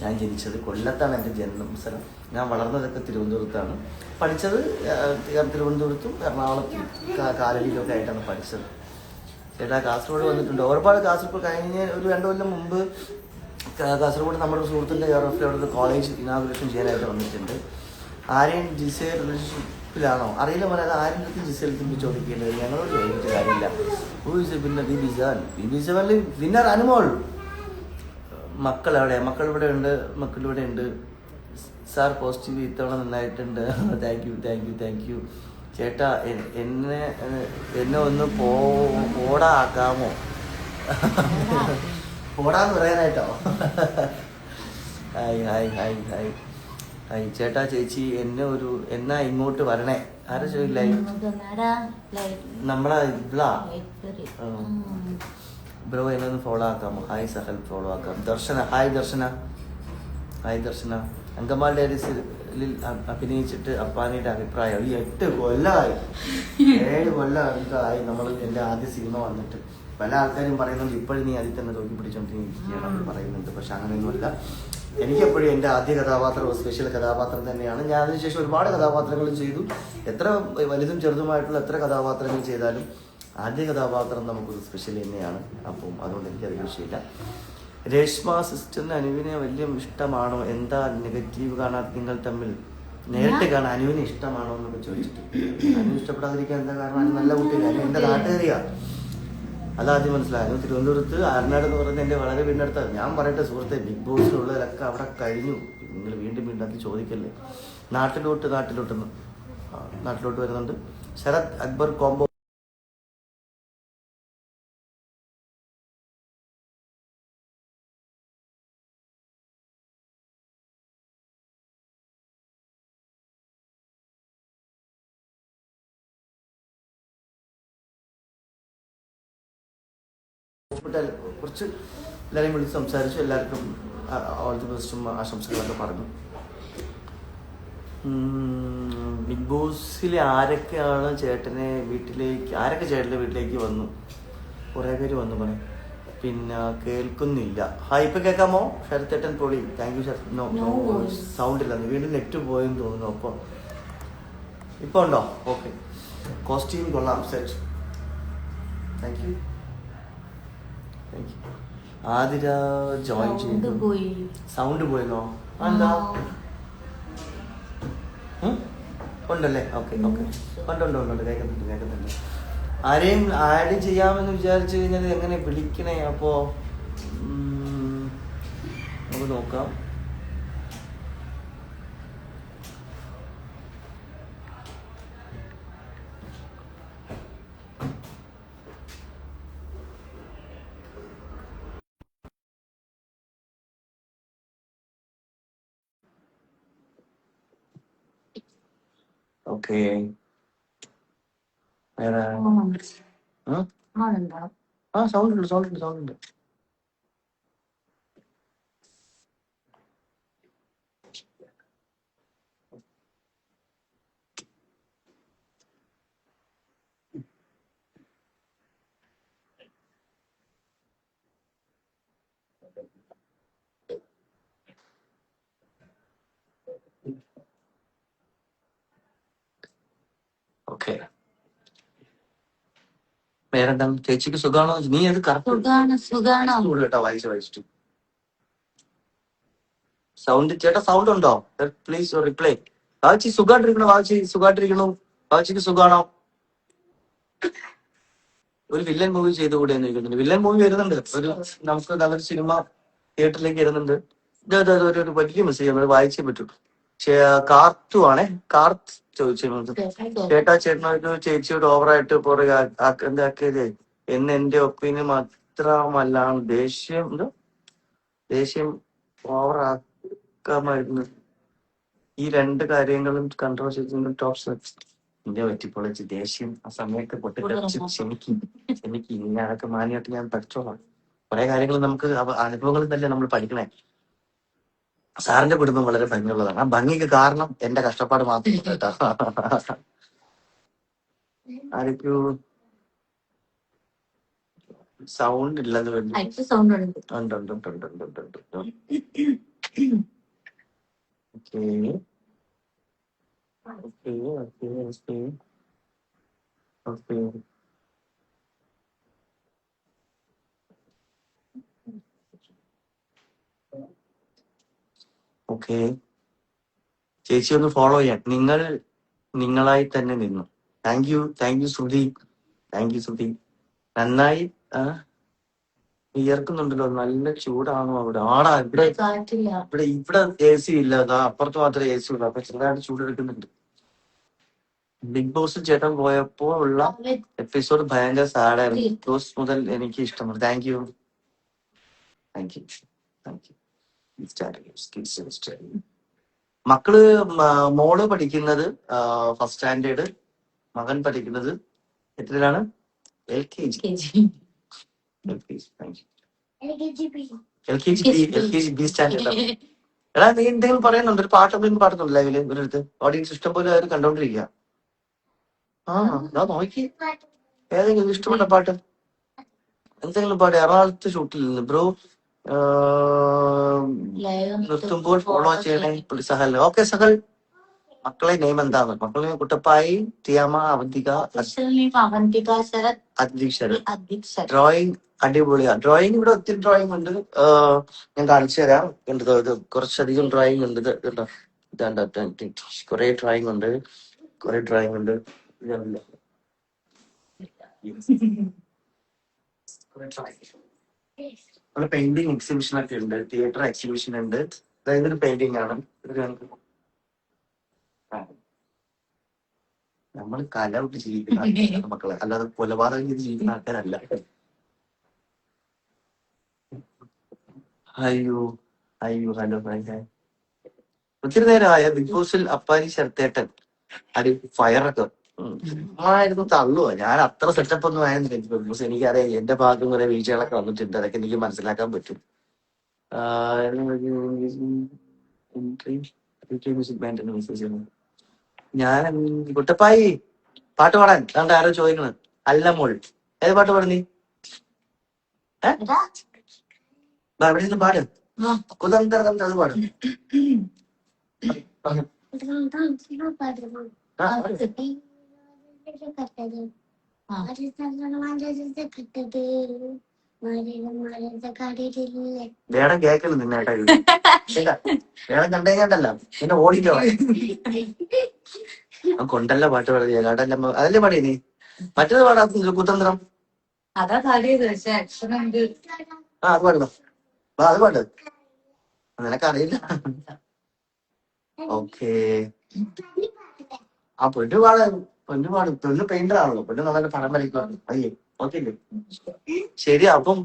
ഞാൻ ജനിച്ചത്. കൊല്ലത്താണ് എൻ്റെ ജന്മസ്ഥലം. ഞാൻ വളർന്നതൊക്കെ തിരുവനന്തപുരത്താണ്. പഠിച്ചത് തിരുവനന്തപുരത്തും എറണാകുളത്തും കാലടിയിലൊക്കെ ആയിട്ടാണ് പഠിച്ചത്. ചേട്ടാ കാസർഗോഡ് വന്നിട്ടുണ്ട്. ഒരുപാട് കാസർഗോഡ് കഴിഞ്ഞ ഒരു 2 കൊല്ലം മുമ്പ് കാസർഗോഡ് നമ്മുടെ സുഹൃത്തിൻ്റെ അവിടെ കോളേജ് ഇനാഗുറേഷൻ ചെയ്യാനായിട്ട് വന്നിട്ടുണ്ട്. ആരെയും ജിസയിൽ റിലേഷൻഷിപ്പിലാണോ അറിയില്ല പോലെ. അത് ആരും ജിസയിൽ തിരിച്ച് ചോദിക്കേണ്ടത് ഞങ്ങളോട് ചോദിച്ചിട്ട് കാര്യമില്ല. പിന്നെ ബിബി7 വിന്നർ അനുമോൾ. മക്കളിവിടെ ഉണ്ട്. സാർ പോസിറ്റീവ് ഇത്തവണ നന്നായിട്ടുണ്ട്. താങ്ക് യു ചേട്ടാ. എന്നെ ഒന്ന് പോടാ ആക്കാമോ? പോടാന്ന് പറയാനായിട്ടോ? ഹായ് ചേട്ടാ, ചേച്ചി എന്നാ ഇങ്ങോട്ട് വരണേ? ആരാ ചോദിക്കില്ല നമ്മളെ ബ്രോ, എന്നെ ഒന്ന് ഫോളോ ആക്കാമോ? ഹായ് സഹൽ, ഫോളോ ആക്കാം. ദർശന, ഹായ് ദർശന. അങ്കമാലി ഡയറീസിൽ അഭിനയിച്ചിട്ട് അപ്പാനിയുടെ അഭിപ്രായം. ഈ 8 കൊല്ലമായി, 7 കൊല്ലമായി നമ്മൾ എൻ്റെ ആദ്യ സിനിമ വന്നിട്ട്. പല ആൾക്കാരും പറയുന്നുണ്ട് ഇപ്പോഴും നീ അതിൽ തന്നെ തോക്കി പിടിച്ചോണ്ടിരിക്കുകയാണ് അവർ പറയുന്നുണ്ട്. പക്ഷെ അങ്ങനെയൊന്നുമല്ല. എനിക്കെപ്പോഴും എൻ്റെ ആദ്യ കഥാപാത്രം സ്പെഷ്യൽ കഥാപാത്രം തന്നെയാണ്. ഞാൻ അതിനുശേഷം ഒരുപാട് കഥാപാത്രങ്ങളും ചെയ്തു. എത്ര വലുതും ചെറുതുമായിട്ടുള്ള എത്ര കഥാപാത്രങ്ങൾ ചെയ്താലും ആദ്യ കഥാപാത്രം നമുക്കൊരു സ്പെഷ്യൽ തന്നെയാണ്. അപ്പം അതുകൊണ്ട് എനിക്കത് വിഷയമില്ല. രേഷ്മ സിസ്റ്ററിന് അനുവിനെ വലിയ ഇഷ്ടമാണോ? എന്താ നെഗറ്റീവ് കാണാത്ത നിങ്ങൾ തമ്മിൽ? നേരിട്ട് കാണാൻ അനുവിനെ ഇഷ്ടമാണോ എന്നൊക്കെ ചോദിച്ചിട്ട് അനു ഇഷ്ടപ്പെടാതിരിക്കാൻ എന്താ കാരണം? അനു നല്ല കുട്ടിയാണ്. അനു എൻ്റെ നാട്ടുകാരിയാ. അതാദ്യം മനസ്സിലായി. തിരുവനന്തപുരത്ത് ആരനാട് എന്ന് പറയുന്നത് എൻ്റെ വളരെ വീടിനടുത്താണ്. ഞാൻ പറയട്ടെ സുഹൃത്തെ, ബിഗ് ബോസിലുള്ളവരൊക്കെ അവിടെ കഴിഞ്ഞു. നിങ്ങൾ വീണ്ടും അത് ചോദിക്കല്ലേ. നാട്ടിലോട്ട് വരുന്നുണ്ട്. ശരത് അക്ബർ കോംബോ കുറച്ച് എല്ലാവരെയും വിളിച്ച് സംസാരിച്ചു. എല്ലാവർക്കും ഓൾ ദി ബെസ്റ്റും ആശംസകളൊക്കെ പറഞ്ഞു. ബിഗ് ബോസിലെ ആരൊക്കെയാണ് ചേട്ടൻ്റെ വീട്ടിലേക്ക് വന്നു? കുറേ പേര് വന്നു പറയും. പിന്നെ കേൾക്കുന്നില്ല. ഹായ്, ഇപ്പം കേൾക്കാമോ? ശരത്തേട്ടൻ പൊളി. Thank you. സൗണ്ട് ഇല്ല, വീണ്ടും നെറ്റ് പോയെന്ന് തോന്നുന്നു. അപ്പോൾ ഇപ്പോൾ ഉണ്ടോ? ഓക്കെ. കോസ്റ്റ്യൂം കൊള്ളാം, set. Thank you. Athira join ചെയ്തു. സൗണ്ട് പോയെന്നോ? എന്താ ഉണ്ടല്ലേ? ഓക്കെ. ഉണ്ട്. കേൾക്കുന്നുണ്ട്. ആരെയും ആഡ് ചെയ്യാമെന്ന് വിചാരിച്ചു കഴിഞ്ഞാൽ എങ്ങനെ വിളിക്കണേ? അപ്പോൾ നമുക്ക് നോക്കാം. ഓക്കെ. വേറെ ഉം? ആ സൗണ്ട് ഉണ്ട്, സൗണ്ട് ഉണ്ട്, സൗണ്ട് ഉണ്ട്. ഓക്കെ. വേറെന്താ ചേച്ചിക്ക് സുഖാണോ? നീ അത് കറക്റ്റ് കേട്ടോ, വായിച്ചിട്ട് സൗണ്ട്. ചേട്ടാ സൗണ്ട് ഉണ്ടോ? Please reply. വാച്ചി സുഖായിട്ടിരിക്കണോ? വാച്ചി സുഖായിട്ടിരിക്കണു? വാച്ചിക്ക് സുഖാണോ? ഒരു വില്ലൻ മൂവി ചെയ്തുകൂടെ എന്ന് ചോദിക്കുന്നുണ്ട്. വില്ലൻ മൂവി വരുന്നുണ്ട്. നമുക്ക് നല്ലൊരു സിനിമ തിയേറ്ററിലേക്ക് വരുന്നുണ്ട്. ഒരു വലിയ മെസ്സേജ് നമ്മൾ വായിച്ചേ പറ്റൂ. കാർത്തു ആണേ. കാർത്ത് ചോദിച്ചു, ചേട്ടാ ചേട്ടനോട് ചേച്ചിയോട് ഓവറായിട്ട് പുറകെ എന്താക്കിയത് എന്ന് എന്റെ ഒപ്പീനിയൻ മാത്രമല്ലാണ് ദേഷ്യം ഓവറാക്കാമായിരുന്നു. ഈ രണ്ട് കാര്യങ്ങളും കൺട്രോൾ ചെയ്തിരുന്ന ടോപ്പ് ഇന്ത്യ പറ്റിപ്പൊളിച്ച് ദേഷ്യം ആ സമയത്ത് ക്ഷമിക്കും. ഇനി അതൊക്കെ മാനിയായിട്ട് ഞാൻ പഠിച്ചോളാം. കുറെ കാര്യങ്ങൾ നമുക്ക് അനുഭവങ്ങളിൽ തന്നെ നമ്മൾ പഠിക്കണേ. സാറിന്റെ കുടുംബം വളരെ ഭംഗിയുള്ളതാണ്. ആ ഭംഗിക്ക് കാരണം എന്റെ കഷ്ടപ്പാട് മാത്രം കേട്ടോ. ആരൊക്കെയോ സൗണ്ട് ഇല്ലെന്ന് വേണ്ടി ഉണ്ട്. ഓക്കെ. ചേച്ചി ഒന്ന് ഫോളോ ചെയ്യാൻ. നിങ്ങളായി തന്നെ നിന്നു. താങ്ക് യു ശ്രുതി. നന്നായി വിയർക്കുന്നുണ്ടല്ലോ. നല്ല ചൂടാണോ അവിടെ? ആടാ, ഇവിടെ AC ഇല്ല. അപ്പുറത്ത് മാത്രമേ AC ഉള്ളൂ. അപ്പൊ ചെറുതായിട്ട് ചൂടെടുക്കുന്നുണ്ട്. ബിഗ് ബോസ് ചേട്ടൻ പോയപ്പോ ഉള്ള എപ്പിസോഡ് ഭയങ്കര സാഡായിരുന്നു. ബിഗ് ബോസ് മുതൽ എനിക്ക് ഇഷ്ടമാണ്. Thank you. മക്കള് മോള് പഠിക്കുന്നത് ഫസ്റ്റ് സ്റ്റാൻഡേർഡ്, മകൻ പഠിക്കുന്നത് എത്രയിലാണ്? LKG. LKG standard. എടാ നീ എന്തെങ്കിലും പറയുന്നുണ്ട്? ഒരു പാടുന്നുണ്ട് ലൈവില് ഒരിടത്ത്. ഓഡിയൻസ് ഇഷ്ടം പോലെ അവർ കണ്ടോണ്ടിരിക്കുക. നോക്കി ഏതെങ്കിലും ഇഷ്ടപ്പെട്ട പാട്ട് എന്തെങ്കിലും പാട്ട്. എറണാകുളത്ത് ഷൂട്ടിൽ നിന്ന് ബ്രോ നിർത്തുമ്പോൾ ഫോളോ ചെയ്യണേ സഹൽ. ഓക്കെ സഹൽ. മക്കളെ നെയിം എന്താണ്? മക്കളെ കുട്ടപ്പായി, ടിയാമ, അവന്തിക, ശരത്. ഡ്രോയിങ് അടിപൊളിയാ. ഡ്രോയിങ് ഇവിടെ ഒത്തിരി ഡ്രോയിങ് ഉണ്ട്. ഞാൻ കാണിച്ചു തരാം. ഇത് കുറച്ചധികം ഡ്രോയിങ് ഉണ്ട്. കേട്ടോ, കുറെ ഡ്രോയിങ് ഉണ്ട്. അവിടെ പെയിന്റിങ് എക്സിബിഷൻ ഒക്കെ ഉണ്ട്. തിയേറ്റർ എക്സിബിഷൻ ഉണ്ട്. അതായത് ഒരു പെയിന്റിംഗ് ആണ്. നമ്മൾ കല വിട്ട് ജീവിക്കുന്ന ആൾക്കാരാണ് മക്കളെ, അല്ലാതെ കൊലപാതകം ചെയ്ത് ജീവിക്കുന്ന ആൾക്കാരല്ല. ഹലോ. ഒത്തിരി നേരമായ ബിഗ് ബോസിൽ അപ്പാനി ശരത്തേട്ടൻ ഫയറൊക്കെ ആയിരുന്നു. തള്ളുവോ? ഞാൻ അത്ര സെറ്റപ്പ് ഒന്നും ആയിരുന്നില്ല ബിഗ് ബോസ്. എനിക്കറിയാം എന്റെ ഭാഗം കുറെ വീഴ്ചകളൊക്കെ വന്നിട്ടുണ്ട്. അതൊക്കെ എനിക്ക് മനസ്സിലാക്കാൻ പറ്റും. ഞാൻ കുട്ടപ്പായി പാട്ട് പാടാൻ കണ്ട ആരോ ചോദിക്കണ്. അല്ല മോൾ ഏത് പാട്ട് പാടുന്നീ? എവിടെ നിന്ന് പാട്. കുതന്ത്രം അത് പാടും. വേണം കേക്കല് നിന്നേട്ടാ. വേണം കണ്ടേക്കണ്ടല്ല പിന്നെ ഓടിക്കോ. കൊണ്ടല്ല പാട്ട് പാടിയ കേട്ടല്ല. അതല്ലേ പാടിയ നീ? മറ്റേത് പാടാ കുതന്ത്രം. അതാ പാടിയത്. അത് പാടുന്നോ? അത് പാട്. നിനക്കറിയില്ല. ഓക്കേ. ആ പൊന്നു പാടും. പൊന്നു പെയിന്റർ ആണല്ലോ. പൊന്നു നന്നായിട്ട് പടം വരയ്ക്കുവാണ്. അയ്യേ ഓക്കെ അല്ലേ? ശരി. അപ്പം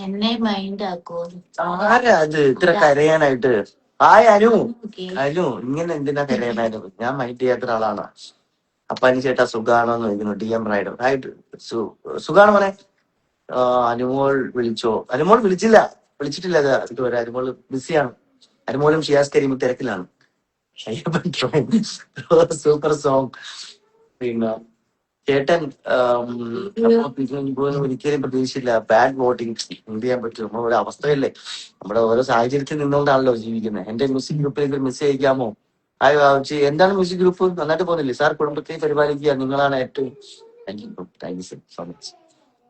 എന്നെ മൈൻഡ് ആക്കോ? ആരാ അത് ഇത്ര കരയാനായിട്ട്? ഹായ് അനു. ഓക്കെ. അനു ഇങ്ങനെ എന്തിനാ കരയണായിരുന്നു? ഞാൻ മൈൻഡ് ചെയ്യാത്ത ഒരാളാണ്. അപ്പാനി ചേട്ടാ സുഖാണോ എന്ന് ചോദിക്കുന്നു. DM rider hi. സുഖാണോ മോനെ? അനുമോൾ വിളിച്ചോ? അനുമോൾ വിളിച്ചിട്ടില്ല ഇതുവരെ. അനുമോൾ ബിസിയാണ്. അനുമോളും ഷിയാസ് കരീമും തിരക്കിലാണ്. Super song. പിന്നെ ചേട്ടൻ ഒരിക്കലും പ്രതീക്ഷയില്ല. ബാഡ് വോട്ടിങ് എന്ത് ചെയ്യാൻ പറ്റും? നമ്മുടെ അവസ്ഥയല്ലേ, നമ്മുടെ ഓരോ സാഹചര്യത്തിൽ നിന്നുകൊണ്ടാണല്ലോ ജീവിക്കുന്നത്. എന്റെ മ്യൂസിക് ഗ്രൂപ്പിലേക്ക് ഒരു മെസ്സേജ് അയക്കാമോ? ഹായ് വാവച്ചി. എന്താണ് മ്യൂസിക് ഗ്രൂപ്പ്? നന്നായിട്ട് പോകുന്നില്ലേ സാർ? കുടുംബത്തെ പരിപാലിക്കുക, നിങ്ങളാണ് ഏറ്റവും. Thank you so much.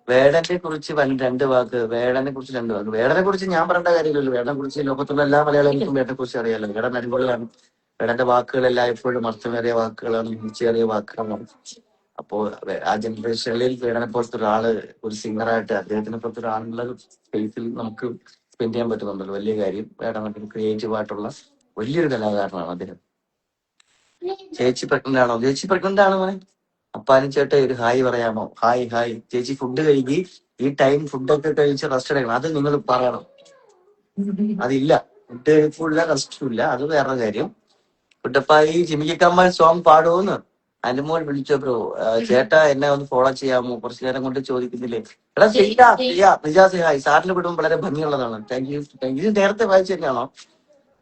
വേടനെ കുറിച്ച് രണ്ട് വാക്ക്. വേടനെ കുറിച്ച് ഞാൻ പറയേണ്ട കാര്യമില്ലല്ലോ. വേടനെ കുറിച്ച് ലോകത്തുള്ള എല്ലാ മലയാളികൾക്കും വേടനെ കുറിച്ച് അറിയാലോ. വേടൻ അടിപൊളിയാണ്. വേടന്റെ വാക്കുകളെല്ലാം എപ്പോഴും അർത്ഥമേറിയ വാക്കുകളാണ്, മികച്ചേറിയ വാക്കുകളാണ്. അപ്പോ ആ ജനറേഷനിൽ വേടനെ പോലത്തെ ഒരാള് ഒരു സിംഗറായിട്ട് അദ്ദേഹത്തിനെ പോലത്തെ ഒരാളുള്ള സ്പേസിൽ നമുക്ക് സ്പെൻഡ് ചെയ്യാൻ പറ്റുന്നുണ്ടല്ലോ, വലിയ കാര്യം. വേടൻ ക്രിയേറ്റീവ് ആയിട്ടുള്ള വലിയൊരു കലാകാരനാണ് അദ്ദേഹം. ചേച്ചി പ്രഗ്നന്റ് ആണോ? ചേച്ചി പ്രഗ്നന്റ് ആണ് മോനെ. അപ്പാനും ചേട്ടൻ ഒരു ഹായ് പറയാമോ? ഹായ്. ചേച്ചി ഫുഡ് കഴിക്കി. ഈ ടൈം ഫുഡൊക്കെ കഴിച്ച് റെസ്റ്റ് എടുക്കണം. അത് നിങ്ങൾ പറയണം. അതില്ല, ഫുഡ് കഴിപ്പില്ല, റെസ്റ്റും ഇല്ല. അത് വേറെ കാര്യം. കുട്ടപ്പായി ജിമിക്കമ്മ സോങ് പാടുമെന്ന് അനുമോൾ വിളിച്ചോ ബ്രോ. ചേട്ടാ എന്നെ ഒന്ന് ഫോളോ ചെയ്യാമോ? കുറച്ചു നേരം കൊണ്ട് ചോദിക്കുന്നില്ലേ? എടാ നിജാസ് ഹായ്. സാറിന്റെ കുടുംബം വളരെ ഭംഗിയുള്ളതാണ്. Thank you. ഇത് നേരത്തെ വായിച്ചു തന്നെയാണോ?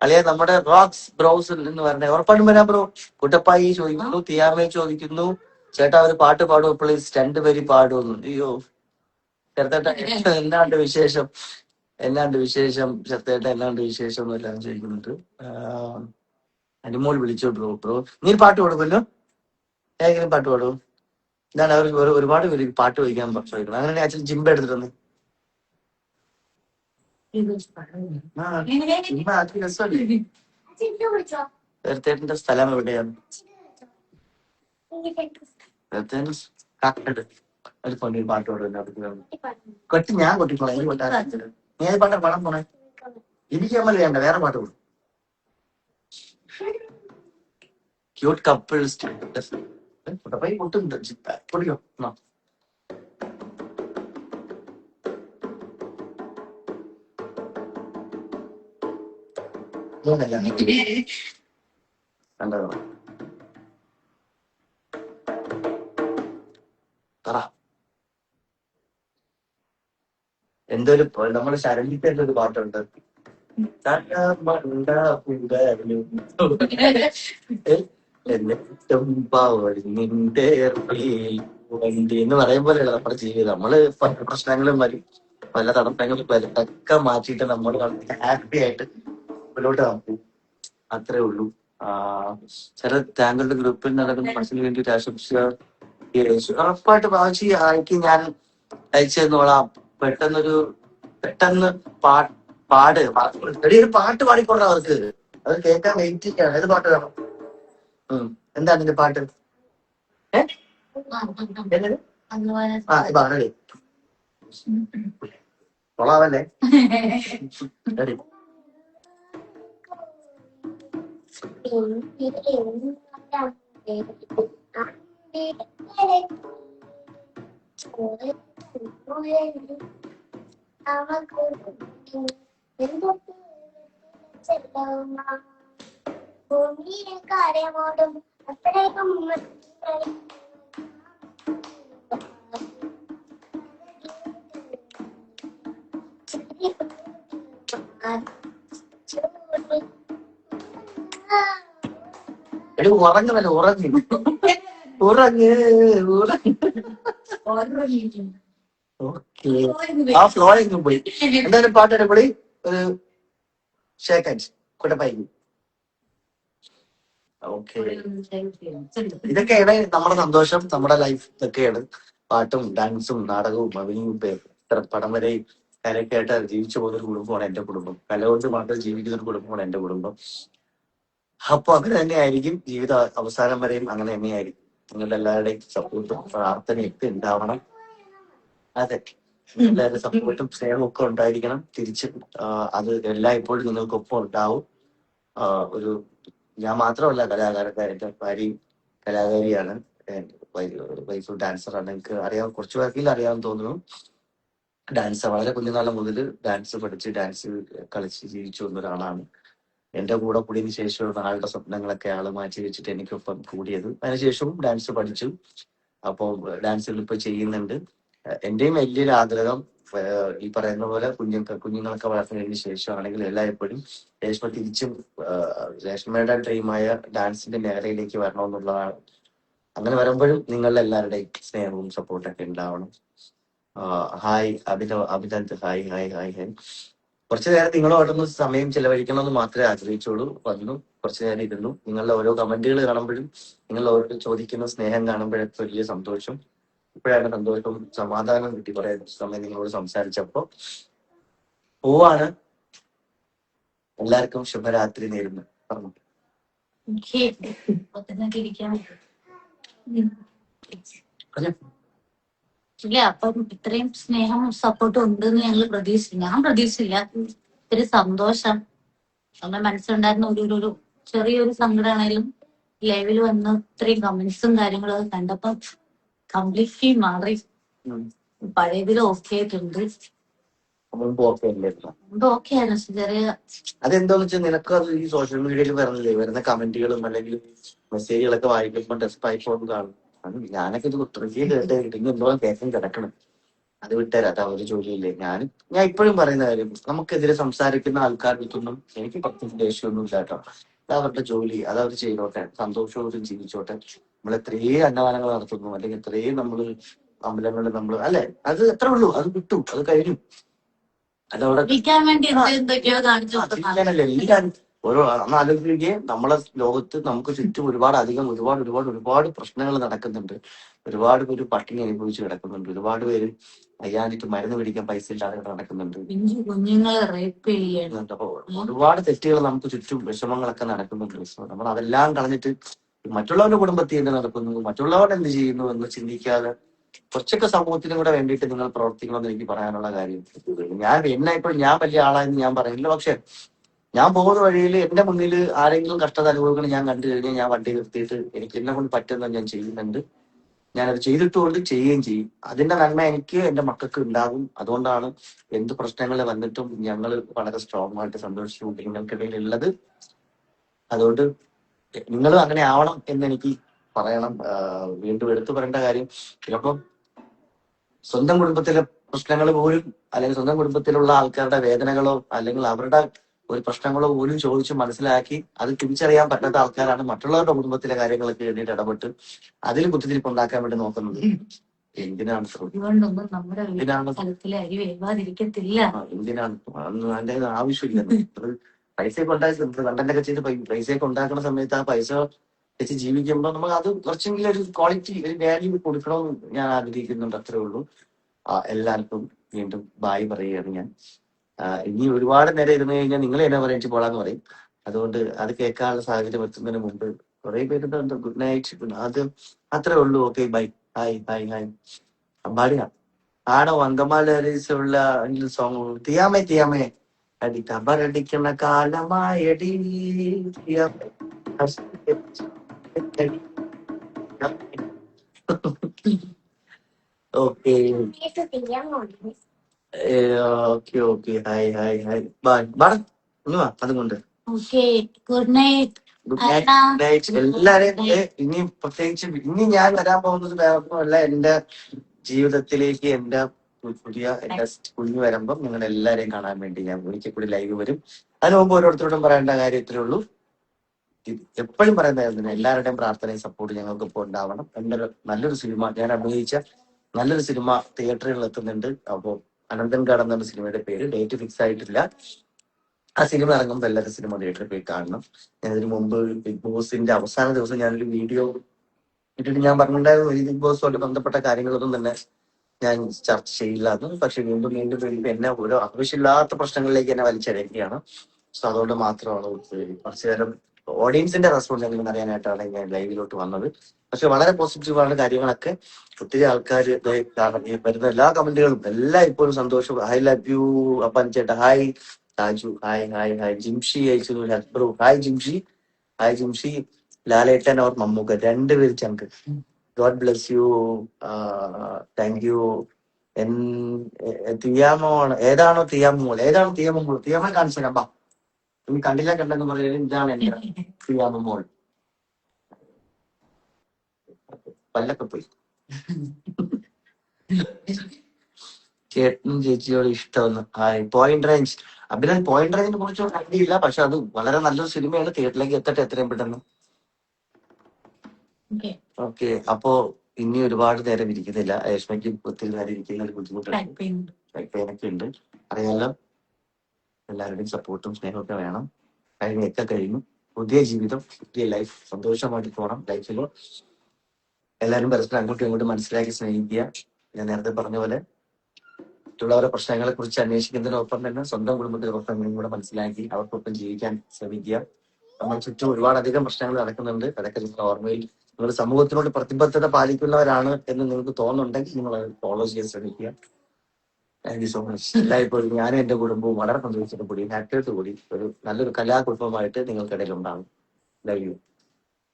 അളിയ നമ്മുടെ റോക്സ് ബ്രോസ് എന്ന് പറഞ്ഞ ഉറപ്പായിട്ടും വരാം ബ്രോ. കുട്ടപ്പായി ചോദിക്കുന്നു, തിയാമേ ചോദിക്കുന്നു, ചേട്ടാ ഒരു പാട്ട് പാടുമോ പ്ലീസ്? 2 വരി പാടുമെന്ന്. അയ്യോ ചെറുത്തേട്ട, എന്നാണ്ട് വിശേഷം? ചെറുത്തേട്ട എന്നാണ്ട് വിശേഷം എന്ന് എല്ലാം ചോദിക്കുന്നുണ്ട്. അനുമോൾ വിളിച്ചോ ബ്രോ. നീ പാട്ട് പാടുമല്ലോ? ഏതെങ്കിലും പാട്ട് പാടും? എന്താണ് അവർ ഒരുപാട് പേര് പാട്ട് ചോദിക്കാൻ ചോദിക്കണം. അങ്ങനെ അച്ഛൻ ജിംബ എടുത്തിട്ടുണ്ട്. ചെറുത്തേട്ടന്റെ സ്ഥലം എവിടെയാണ്? ഒരു പൊന്നിൽ പാട്ട് പാടും. കൊട്ടി ഞാൻ കൊട്ടിക്കോളാം. എനിക്ക് കൊട്ടാ. നീ ഏത് പാട്ടാ പാടാൻ പോണേ? എനിക്ക് അമ്മ വേണ്ട, വേറെ പാട്ട് പാടും. ക്യൂട്ട് കപ്പിൾ കുട്ടപ്പായി പൊട്ടുണ്ട്. പൊടിക്കോ. കണ്ടോ പറ. എന്തൊരു നമ്മുടെ ശരണ്യത്തെ ഒരു പാട്ടുണ്ട്. എന്ന് പറയും പോലെയല്ല നമ്മുടെ ജീവിതം. നമ്മള് പല പ്രശ്നങ്ങളും വരും, പല തടസ്സങ്ങളും വരും. ഒക്കെ മാറ്റിയിട്ട് നമ്മൾ ഹാപ്പി ആയിട്ട് മുന്നോട്ട് പോകും. അത്രേ ഉള്ളൂ. ചില താങ്കളുടെ ഗ്രൂപ്പിൽ നടക്കുന്ന മനസ്സിന് വേണ്ടിയിട്ട് ആശംസിച്ച ഉറപ്പായിട്ട് വാശി ആയിക്ക് ഞാൻ അയച്ചു തന്നോളാം. പെട്ടെന്ന് ഒരു പാട്ട് പാടിക്കൊള്ളാം അവർക്ക്. അത് കേൾക്കാൻ വെയിറ്റ് ചെയ്യാണ്. ഏത് പാട്ട് വേണം? എന്താ നിന്റെ പാട്ട്? റെഡി കൊള്ളാവല്ലേ? റെഡി. കാര്യമോടും അത്രയും ഉറങ്ങുന്നല്ലോ, ഓക്കെ. ആ ഫ്ലോയിങ് പോയി. എന്തായാലും പാട്ട് അടിപൊളി. ഒരു ഷേക്ക് ഹാൻഡ്സ് കുട്ടപ്പായി. ഓക്കെ, ഇതൊക്കെയാണ് നമ്മുടെ സന്തോഷം, നമ്മുടെ ലൈഫ്. ഇതൊക്കെയാണ് പാട്ടും ഡാൻസും നാടകവും അഭിനയവും പടം വരെയും കലക്കായിട്ട് ജീവിച്ചു പോകുന്ന ഒരു കുടുംബമാണ് എന്റെ കുടുംബം. കല കൊണ്ട് മാത്രം ജീവിക്കുന്ന ഒരു കുടുംബമാണ് എന്റെ കുടുംബം. അപ്പൊ അങ്ങനെ തന്നെയായിരിക്കും ജീവിത അവസാനം വരെയും അങ്ങനെ തന്നെയായിരിക്കും. നിങ്ങളുടെ എല്ലാവരുടെയും സപ്പോർട്ടും പ്രാർത്ഥനയൊക്കെ ഉണ്ടാവണം. അതെ, എല്ലാവരുടെ സപ്പോർട്ടും സ്നേഹവും ഒക്കെ ഉണ്ടായിരിക്കണം. തിരിച്ച് അത് എല്ലാം ഇപ്പോഴും നിങ്ങൾക്കൊപ്പം ഉണ്ടാവും. ഒരു ഞാൻ മാത്രമല്ല കലാകാരക്കാരൻ, എന്റെ ഭാര്യയും കലാകാരിയാണ്, വൈഫ് ഡാൻസറാണ്. എനിക്ക് അറിയാം, കുറച്ചു പേർക്കെങ്കിലും അറിയാമെന്ന് തോന്നുന്നു. ഡാൻസ് വളരെ കുഞ്ഞുനാളം മുതൽ ഡാൻസ് പഠിച്ച് ഡാൻസ് കളിച്ച് ജീവിച്ചു വന്ന ഒരാളാണ്. എന്റെ കൂടെ കൂടിയതിനു ശേഷമാണ് ആളുടെ സ്വപ്നങ്ങളൊക്കെ ആള് മാറ്റി വെച്ചിട്ട് എനിക്കൊപ്പം കൂടിയത്. അതിനുശേഷവും ഡാൻസ് പഠിച്ചു. അപ്പോൾ ഡാൻസുകൾ ഇപ്പൊ ചെയ്യുന്നുണ്ട്. എന്റെയും വലിയൊരു ആഗ്രഹം ഈ പറയുന്ന പോലെ കുഞ്ഞുങ്ങളൊക്കെ വളർത്തുന്നതിന് ശേഷമാണെങ്കിൽ എല്ലായ്പ്പോഴും രേഷ്മ തിരിച്ചും രേഷ്മയുടെ ഡ്രീമായ ഡാൻസിന്റെ മേഖലയിലേക്ക് വരണമെന്നുള്ളതാണ്. അങ്ങനെ വരുമ്പോഴും നിങ്ങളുടെ എല്ലാവരുടെയും സ്നേഹവും സപ്പോർട്ടൊക്കെ ഉണ്ടാവണം. Hi Abhinand, hi hi hi hi. കുറച്ചു നേരം നിങ്ങളോടൊന്ന് സമയം ചെലവഴിക്കണമെന്ന് മാത്രമേ ആഗ്രഹിച്ചുള്ളൂ. വന്നു കുറച്ചു നേരം ഇരുന്നു. നിങ്ങളുടെ ഓരോ കമന്റുകൾ കാണുമ്പോഴും നിങ്ങൾ ഓരോ ചോദിക്കുന്ന സ്നേഹം കാണുമ്പോഴൊക്കെ വലിയ സന്തോഷം. ഇപ്പോഴാണ് സന്തോഷവും സമാധാനം കിട്ടി കുറെ സമയം നിങ്ങളോട് സംസാരിച്ചപ്പോ. പോവാണ്. എല്ലാവർക്കും ശുഭരാത്രി നേരുന്നു. പറഞ്ഞു. ഇല്ല, അപ്പം ഇത്രയും സ്നേഹം സപ്പോർട്ടും ഉണ്ടെന്ന് ഞങ്ങൾ ഞാൻ പ്രതീക്ഷിച്ചില്ല. ഇത്തിരി സന്തോഷം. നമ്മുടെ മനസ്സിലുണ്ടായിരുന്ന ഒരു ചെറിയൊരു സങ്കടമാണെങ്കിലും ലൈവിൽ വന്ന് ഇത്രയും കമന്റ്സും കാര്യങ്ങളൊക്കെ കണ്ടപ്പം കംപ്ലീറ്റ്ലി മാറി. പഴയതിലും ഓക്കെ ആയിട്ടുണ്ട്. ഓക്കെ ആയിരുന്നു. ചെറിയ അതെന്താന്ന് വെച്ചാൽ നിനക്ക് അത് ഈ സോഷ്യൽ മീഡിയയിൽ പറഞ്ഞില്ലേ, വരുന്ന കമന്റുകളും അല്ലെങ്കിൽ മെസ്സേജുകളൊക്കെ വായിക്കുമ്പോൾ ഡെസ്പായി പോകുന്ന കാണും. ഞാനൊക്കെ ഇത് ഒത്തിരി കേട്ട് എന്തോളം കേൾക്കാൻ കിടക്കണം. അത് വിട്ടുതരാം, അത് അവര് ജോലിയില്ലേ. ഞാൻ ഇപ്പോഴും പറയുന്ന കാര്യം, നമുക്കെതിരെ സംസാരിക്കുന്ന ആൾക്കാർക്കൊന്നും എനിക്ക് പ്രത്യേകിച്ച് ദേഷ്യമൊന്നും ഇല്ല കേട്ടോ. അത് അവരുടെ ജോലി, അത് അവർ ചെയ്തോട്ടെ, സന്തോഷത്തോടും ജീവിച്ചോട്ടെ. നമ്മൾ എത്രയും അന്നദാനങ്ങൾ നടത്തുന്നു, അല്ലെങ്കിൽ എത്രയും നമ്മൾ അമ്പലങ്ങളിൽ നമ്മൾ അല്ലെ, അത് എത്ര ഉള്ളൂ, അത് വിട്ടു, അത് കഴിഞ്ഞു. അതവിടെ ഓരോ ആലോചിക്കുകയും നമ്മളെ ലോകത്ത് നമുക്ക് ചുറ്റും ഒരുപാട് പ്രശ്നങ്ങൾ നടക്കുന്നുണ്ട്. ഒരുപാട് പേര് പട്ടിണി അനുഭവിച്ച് കിടക്കുന്നുണ്ട്. ഒരുപാട് പേര് അയ്യാനിക്ക് മരുന്ന് പിടിക്കാൻ പൈസ ഇല്ലാതെ നടക്കുന്നുണ്ട്. അപ്പൊ ഒരുപാട് തെറ്റുകൾ നമുക്ക് ചുറ്റും വിഷമങ്ങളൊക്കെ നടക്കുന്നുണ്ട്. നമ്മൾ അതെല്ലാം കളഞ്ഞിട്ട് മറ്റുള്ളവരുടെ കുടുംബത്തിൽ എന്ത് നടക്കുന്നു, മറ്റുള്ളവർ എന്ത് ചെയ്യുന്നു എന്ന് ചിന്തിക്കാതെ കുറച്ചൊക്കെ സമൂഹത്തിനും കൂടെ വേണ്ടിയിട്ട് നിങ്ങൾ പ്രവർത്തിക്കണമെന്ന് എനിക്ക് പറയാനുള്ള കാര്യം. ഞാൻ വലിയ ആളായെന്ന് ഞാൻ പറയുന്നില്ല. പക്ഷെ ഞാൻ പോകുന്ന വഴിയിൽ എന്റെ മുന്നിൽ ആരെങ്കിലും കഷ്ടത അനുഭവിക്കണം ഞാൻ കണ്ടു കഴിഞ്ഞാൽ ഞാൻ വണ്ടി നിർത്തിയിട്ട് എനിക്ക് എന്നെ കൊണ്ട് പറ്റുന്നത് ഞാൻ ചെയ്യുന്നുണ്ട്. ഞാനത് ചെയ്തിട്ടുകൊണ്ട് ചെയ്യുകയും ചെയ്യും. അതിന്റെ നന്മ എനിക്ക് എന്റെ മക്കൾക്ക് ഉണ്ടാകും. അതുകൊണ്ടാണ് എന്ത് പ്രശ്നങ്ങൾ വന്നിട്ടും ഞങ്ങൾ വളരെ സ്ട്രോങ് ആയിട്ട് സന്തോഷിച്ചു നിങ്ങൾക്കിടയിൽ ഉള്ളത്. അതുകൊണ്ട് നിങ്ങൾ അങ്ങനെ ആവണം എന്ന് എനിക്ക് പറയണം. വീണ്ടും എടുത്തു പറയേണ്ട കാര്യം, ചിലപ്പം സ്വന്തം കുടുംബത്തിലെ പ്രശ്നങ്ങൾ പോലും, അല്ലെങ്കിൽ സ്വന്തം കുടുംബത്തിലുള്ള ആൾക്കാരുടെ വേദനകളോ അല്ലെങ്കിൽ അവരുടെ ഒരു പ്രശ്നങ്ങളോ പോലും ചോദിച്ച് മനസ്സിലാക്കി അത് തിരിച്ചറിയാൻ പറ്റാത്ത ആൾക്കാരാണ് മറ്റുള്ളവരുടെ കുടുംബത്തിലെ കാര്യങ്ങളൊക്കെ വേണ്ടിയിട്ട് ഇടപെട്ട് അതിൽ കുത്തിത്തിരിപ്പ് ഉണ്ടാക്കാൻ വേണ്ടി നോക്കുന്നത്. എന്തിനാണ് അതിന്റെ ആവശ്യമില്ല. പൈസയൊക്കെ ഉണ്ടാക്കി കണ്ടന്റൊക്കെ ചെയ്ത് പൈസയൊക്കെ ഉണ്ടാക്കുന്ന സമയത്ത് ആ പൈസ വെച്ച് ജീവിക്കുമ്പോൾ നമുക്ക് അത് കുറച്ചെങ്കിലും ഒരു ക്വാളിറ്റി, ഒരു വാല്യൂ കൊടുക്കണമെന്ന് ഞാൻ ആഗ്രഹിക്കുന്നുണ്ട്. അത്രേ ഉള്ളൂ. എല്ലാവർക്കും വീണ്ടും ബായ് പറയുകയാണ് ഞാൻ. ഇനി ഒരുപാട് നേരം ഇരുന്ന് കഴിഞ്ഞാൽ നിങ്ങൾ എന്നെ പറയാൻ പോളാന്ന് പറയും. അതുകൊണ്ട് അത് കേൾക്കാനുള്ള സാഹചര്യം എത്തുന്നതിന് മുമ്പ് കുറെ പേരുണ്ട് ഗുഡ് നൈറ്റ്, അത് അത്രേ ഉള്ളൂ. Okay, bye, hi hi hi. അമ്പാടിയാ ആണോ അങ്കമാലിസുള്ള സോങ് തീയാമേ അടി കബറടിക്കുന്ന കാലമായടി. Okay okay hi hi hi bye ബാടാ. അതുകൊണ്ട് ഗുഡ് നൈറ്റ് എല്ലാരെയും. ഇനി പ്രത്യേകിച്ച് ഇനി ഞാൻ വരാൻ പോകുന്നത് വേറൊന്നുമല്ല, എന്റെ ജീവിതത്തിലേക്ക് എന്റെ കുഞ്ഞു വരുമ്പം നിങ്ങൾ എല്ലാരെയും കാണാൻ വേണ്ടി ഞാൻ ഒരിക്കൽ കൂടി ലൈവ് വരും. അതിന് മുമ്പ് ഓരോരുത്തരോടും പറയേണ്ട കാര്യത്തിലേ ഉള്ളൂ, എപ്പോഴും പറയുന്നതായിരുന്നു, എല്ലാവരുടെയും പ്രാർത്ഥനയും സപ്പോർട്ട് ഞങ്ങൾക്ക് ഇപ്പോൾ ഉണ്ടാവണം. നല്ലൊരു സിനിമ, ഞാൻ അഭിനയിച്ച നല്ലൊരു സിനിമ തിയേറ്ററുകളിൽ എത്തുന്നുണ്ട്. അപ്പോൾ അനന്തൻകാട് എന്ന സിനിമയുടെ പേര്, ഡേറ്റ് ഫിക്സ് ആയിട്ടില്ല. ആ സിനിമ ഇറങ്ങുമ്പോൾ എല്ലാവരും സിനിമ തിയേറ്ററിൽ പോയി കാണണം. ഞാൻ ഇതിനു മുമ്പ് ബിഗ് ബോസിന്റെ അവസാന ദിവസം ഞാനൊരു വീഡിയോ ഇട്ടിട്ട് ഞാൻ പറഞ്ഞിട്ടുണ്ടായിരുന്നു, ഈ ബിഗ് ബോസുമായിട്ട് ബന്ധപ്പെട്ട കാര്യങ്ങളൊന്നും തന്നെ ഞാൻ ചർച്ച ചെയ്യില്ല എന്ന്. പക്ഷെ വീണ്ടും എന്നെ ഓരോ ആവശ്യമില്ലാത്ത പ്രശ്നങ്ങളിലേക്ക് എന്നെ വലിച്ചഴക്കുകയാണ്. സോ അതുകൊണ്ട് മാത്രമാണ് കുറച്ചു നേരം ഓഡിയൻസിന്റെ റെസ്പോൺസ് എങ്കിലും അറിയാനായിട്ടാണ് ഞാൻ ലൈവിലോട്ട് വന്നത്. പക്ഷെ വളരെ പോസിറ്റീവാണ് കാര്യങ്ങളൊക്കെ. ഒത്തിരി ആൾക്കാർ വരുന്ന എല്ലാ കമന്റുകളും എല്ലാം ഇപ്പോഴും സന്തോഷം. ഐ ലവ് യു അപ്പൻ ചേട്ടാ, hi Thaju, hi hi hi. Jimshi അയച്ചു, bro hi Jimshi, hi Jimshi. ലാലേട്ടൻ അവർ മമ്മൂക്ക രണ്ടുപേരും ചങ്ക്. God bless you, thank you. തിയാമോ ഏതാണോ തിയാമോ കാണിച്ചു തരാം. ഇനി കണ്ടില്ല കണ്ടെന്ന് പറയുന്നത് ഇതാണ് എന്റെ പ്രിയാമ മോൾ. പല്ലൊക്കെ പോയി. ചേട്ടനും ചേച്ചിയോട് ഇഷ്ടമെന്ന്. പോയിന്റ് റേഞ്ച് അഭിനൻ പോയിന്റ് റേഞ്ചിനെ കുറിച്ച് കണ്ടില്ല, പക്ഷെ അത് വളരെ നല്ലൊരു സിനിമയാണ്. തിയേറ്ററിലേക്ക് എത്തട്ടെ എത്രയും പെട്ടെന്ന്. ഓക്കെ, അപ്പോ ഇനി ഒരുപാട് നേരം ഇരിക്കുന്നില്ല. രേഷ്മയ്ക്ക് ഒത്തിരി നേരം ഇരിക്കുന്ന ഒരു ബുദ്ധിമുട്ടുണ്ട്, പെയിനൊക്കെ ഉണ്ട്, അറിയാലോ. എല്ലാവരുടെയും സപ്പോർട്ടും സ്നേഹമൊക്കെ വേണം. കഴിഞ്ഞൊക്കെ കഴിഞ്ഞു. പുതിയ ജീവിതം, പുതിയ ലൈഫ്, സന്തോഷമായിട്ട് പോകണം ലൈഫിൽ. എല്ലാവരും പരസ്പരം അങ്ങോട്ടും ഇങ്ങോട്ടും മനസ്സിലാക്കി സ്നേഹിക്കുക. ഞാൻ നേരത്തെ പറഞ്ഞ പോലെ മറ്റുള്ളവരുടെ പ്രശ്നങ്ങളെ കുറിച്ച് അന്വേഷിക്കുന്നതിനൊപ്പം തന്നെ സ്വന്തം കുടുംബത്തിലെ പ്രശ്നങ്ങളും കൂടെ മനസ്സിലാക്കി അവർക്കൊപ്പം ജീവിക്കാൻ ശ്രമിക്കുക. നമ്മൾ ചുറ്റും ഒരുപാടധികം പ്രശ്നങ്ങൾ നടക്കുന്നുണ്ട്. അതൊക്കെ നിങ്ങൾ ഓർമ്മയിൽ, നിങ്ങൾ സമൂഹത്തിനോട് പ്രതിബദ്ധത പാലിക്കുന്നവരാണ് എന്ന് നിങ്ങൾക്ക് തോന്നുന്നുണ്ടെങ്കിൽ നിങ്ങൾ അത് ഫോളോ ചെയ്യാൻ ശ്രമിക്കുക. Thank you so much. എല്ലായ്പ്പോഴും ഞാനും എന്റെ കുടുംബവും വളരെ സന്തോഷത്തോടു കൂടി ഹാപ്പിയോട് കൂടി ഒരു നല്ലൊരു കലാകുടുംബമായിട്ട് നിങ്ങൾക്കിടയിൽ ഉണ്ടാകും. Love you.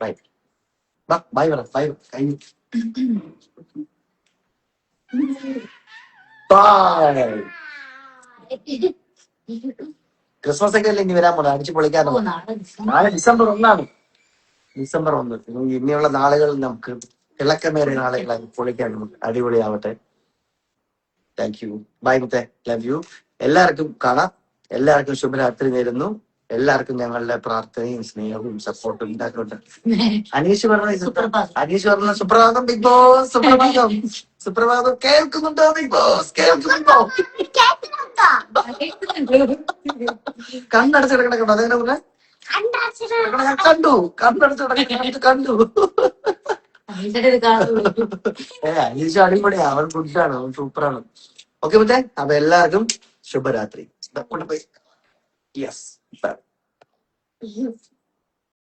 ബൈ ബൈ പറ. ബൈ. കഴിഞ്ഞു. ബൈ. ക്രിസ്മസ് ഒക്കെ അല്ലേ ഇനി വരാൻ പോണ, അടിച്ചു പൊളിക്കാനോ? നാളെ ഡിസംബർ 1 ഡിസംബർ 1. ഇനിയുള്ള നാളുകൾ നമുക്ക് തിളക്കമേറിയ നാളുകളായി പൊളിക്കാൻ നമുക്ക് അടിപൊളിയാവട്ടെ. Thank you. ബൈ മുത്തേ. Love you. എല്ലാവർക്കും കാണാം. എല്ലാവർക്കും ശുഭരാത്രി നേരുന്നു. എല്ലാവർക്കും ഞങ്ങളുടെ പ്രാർത്ഥനയും സ്നേഹവും സപ്പോർട്ടും ഉണ്ടാക്കുന്നുണ്ട്. അനീഷ് പറഞ്ഞ സുപ്രഭാതം ബിഗ് ബോസ്. സുപ്രഭാതം കേൾക്കുന്നുണ്ടോ ബിഗ് ബോസ്? കേൾക്കുന്നുണ്ടോ? കണ്ണടച്ച് കിടക്കണ കണ്ടോ? അതെങ്ങനെ പറഞ്ഞ ഞാൻ കണ്ടു. കണ്ണടച്ച് കിടക്കണ കണ്ടു. അനീഷ് അടിപൊളിയാ. അവൻ ഗുഡാണ്, അവൻ സൂപ്പറാണ്. ഓക്കെ മുത്തേ, അപ്പൊ എല്ലാവർക്കും ശുഭരാത്രി. യെസ്.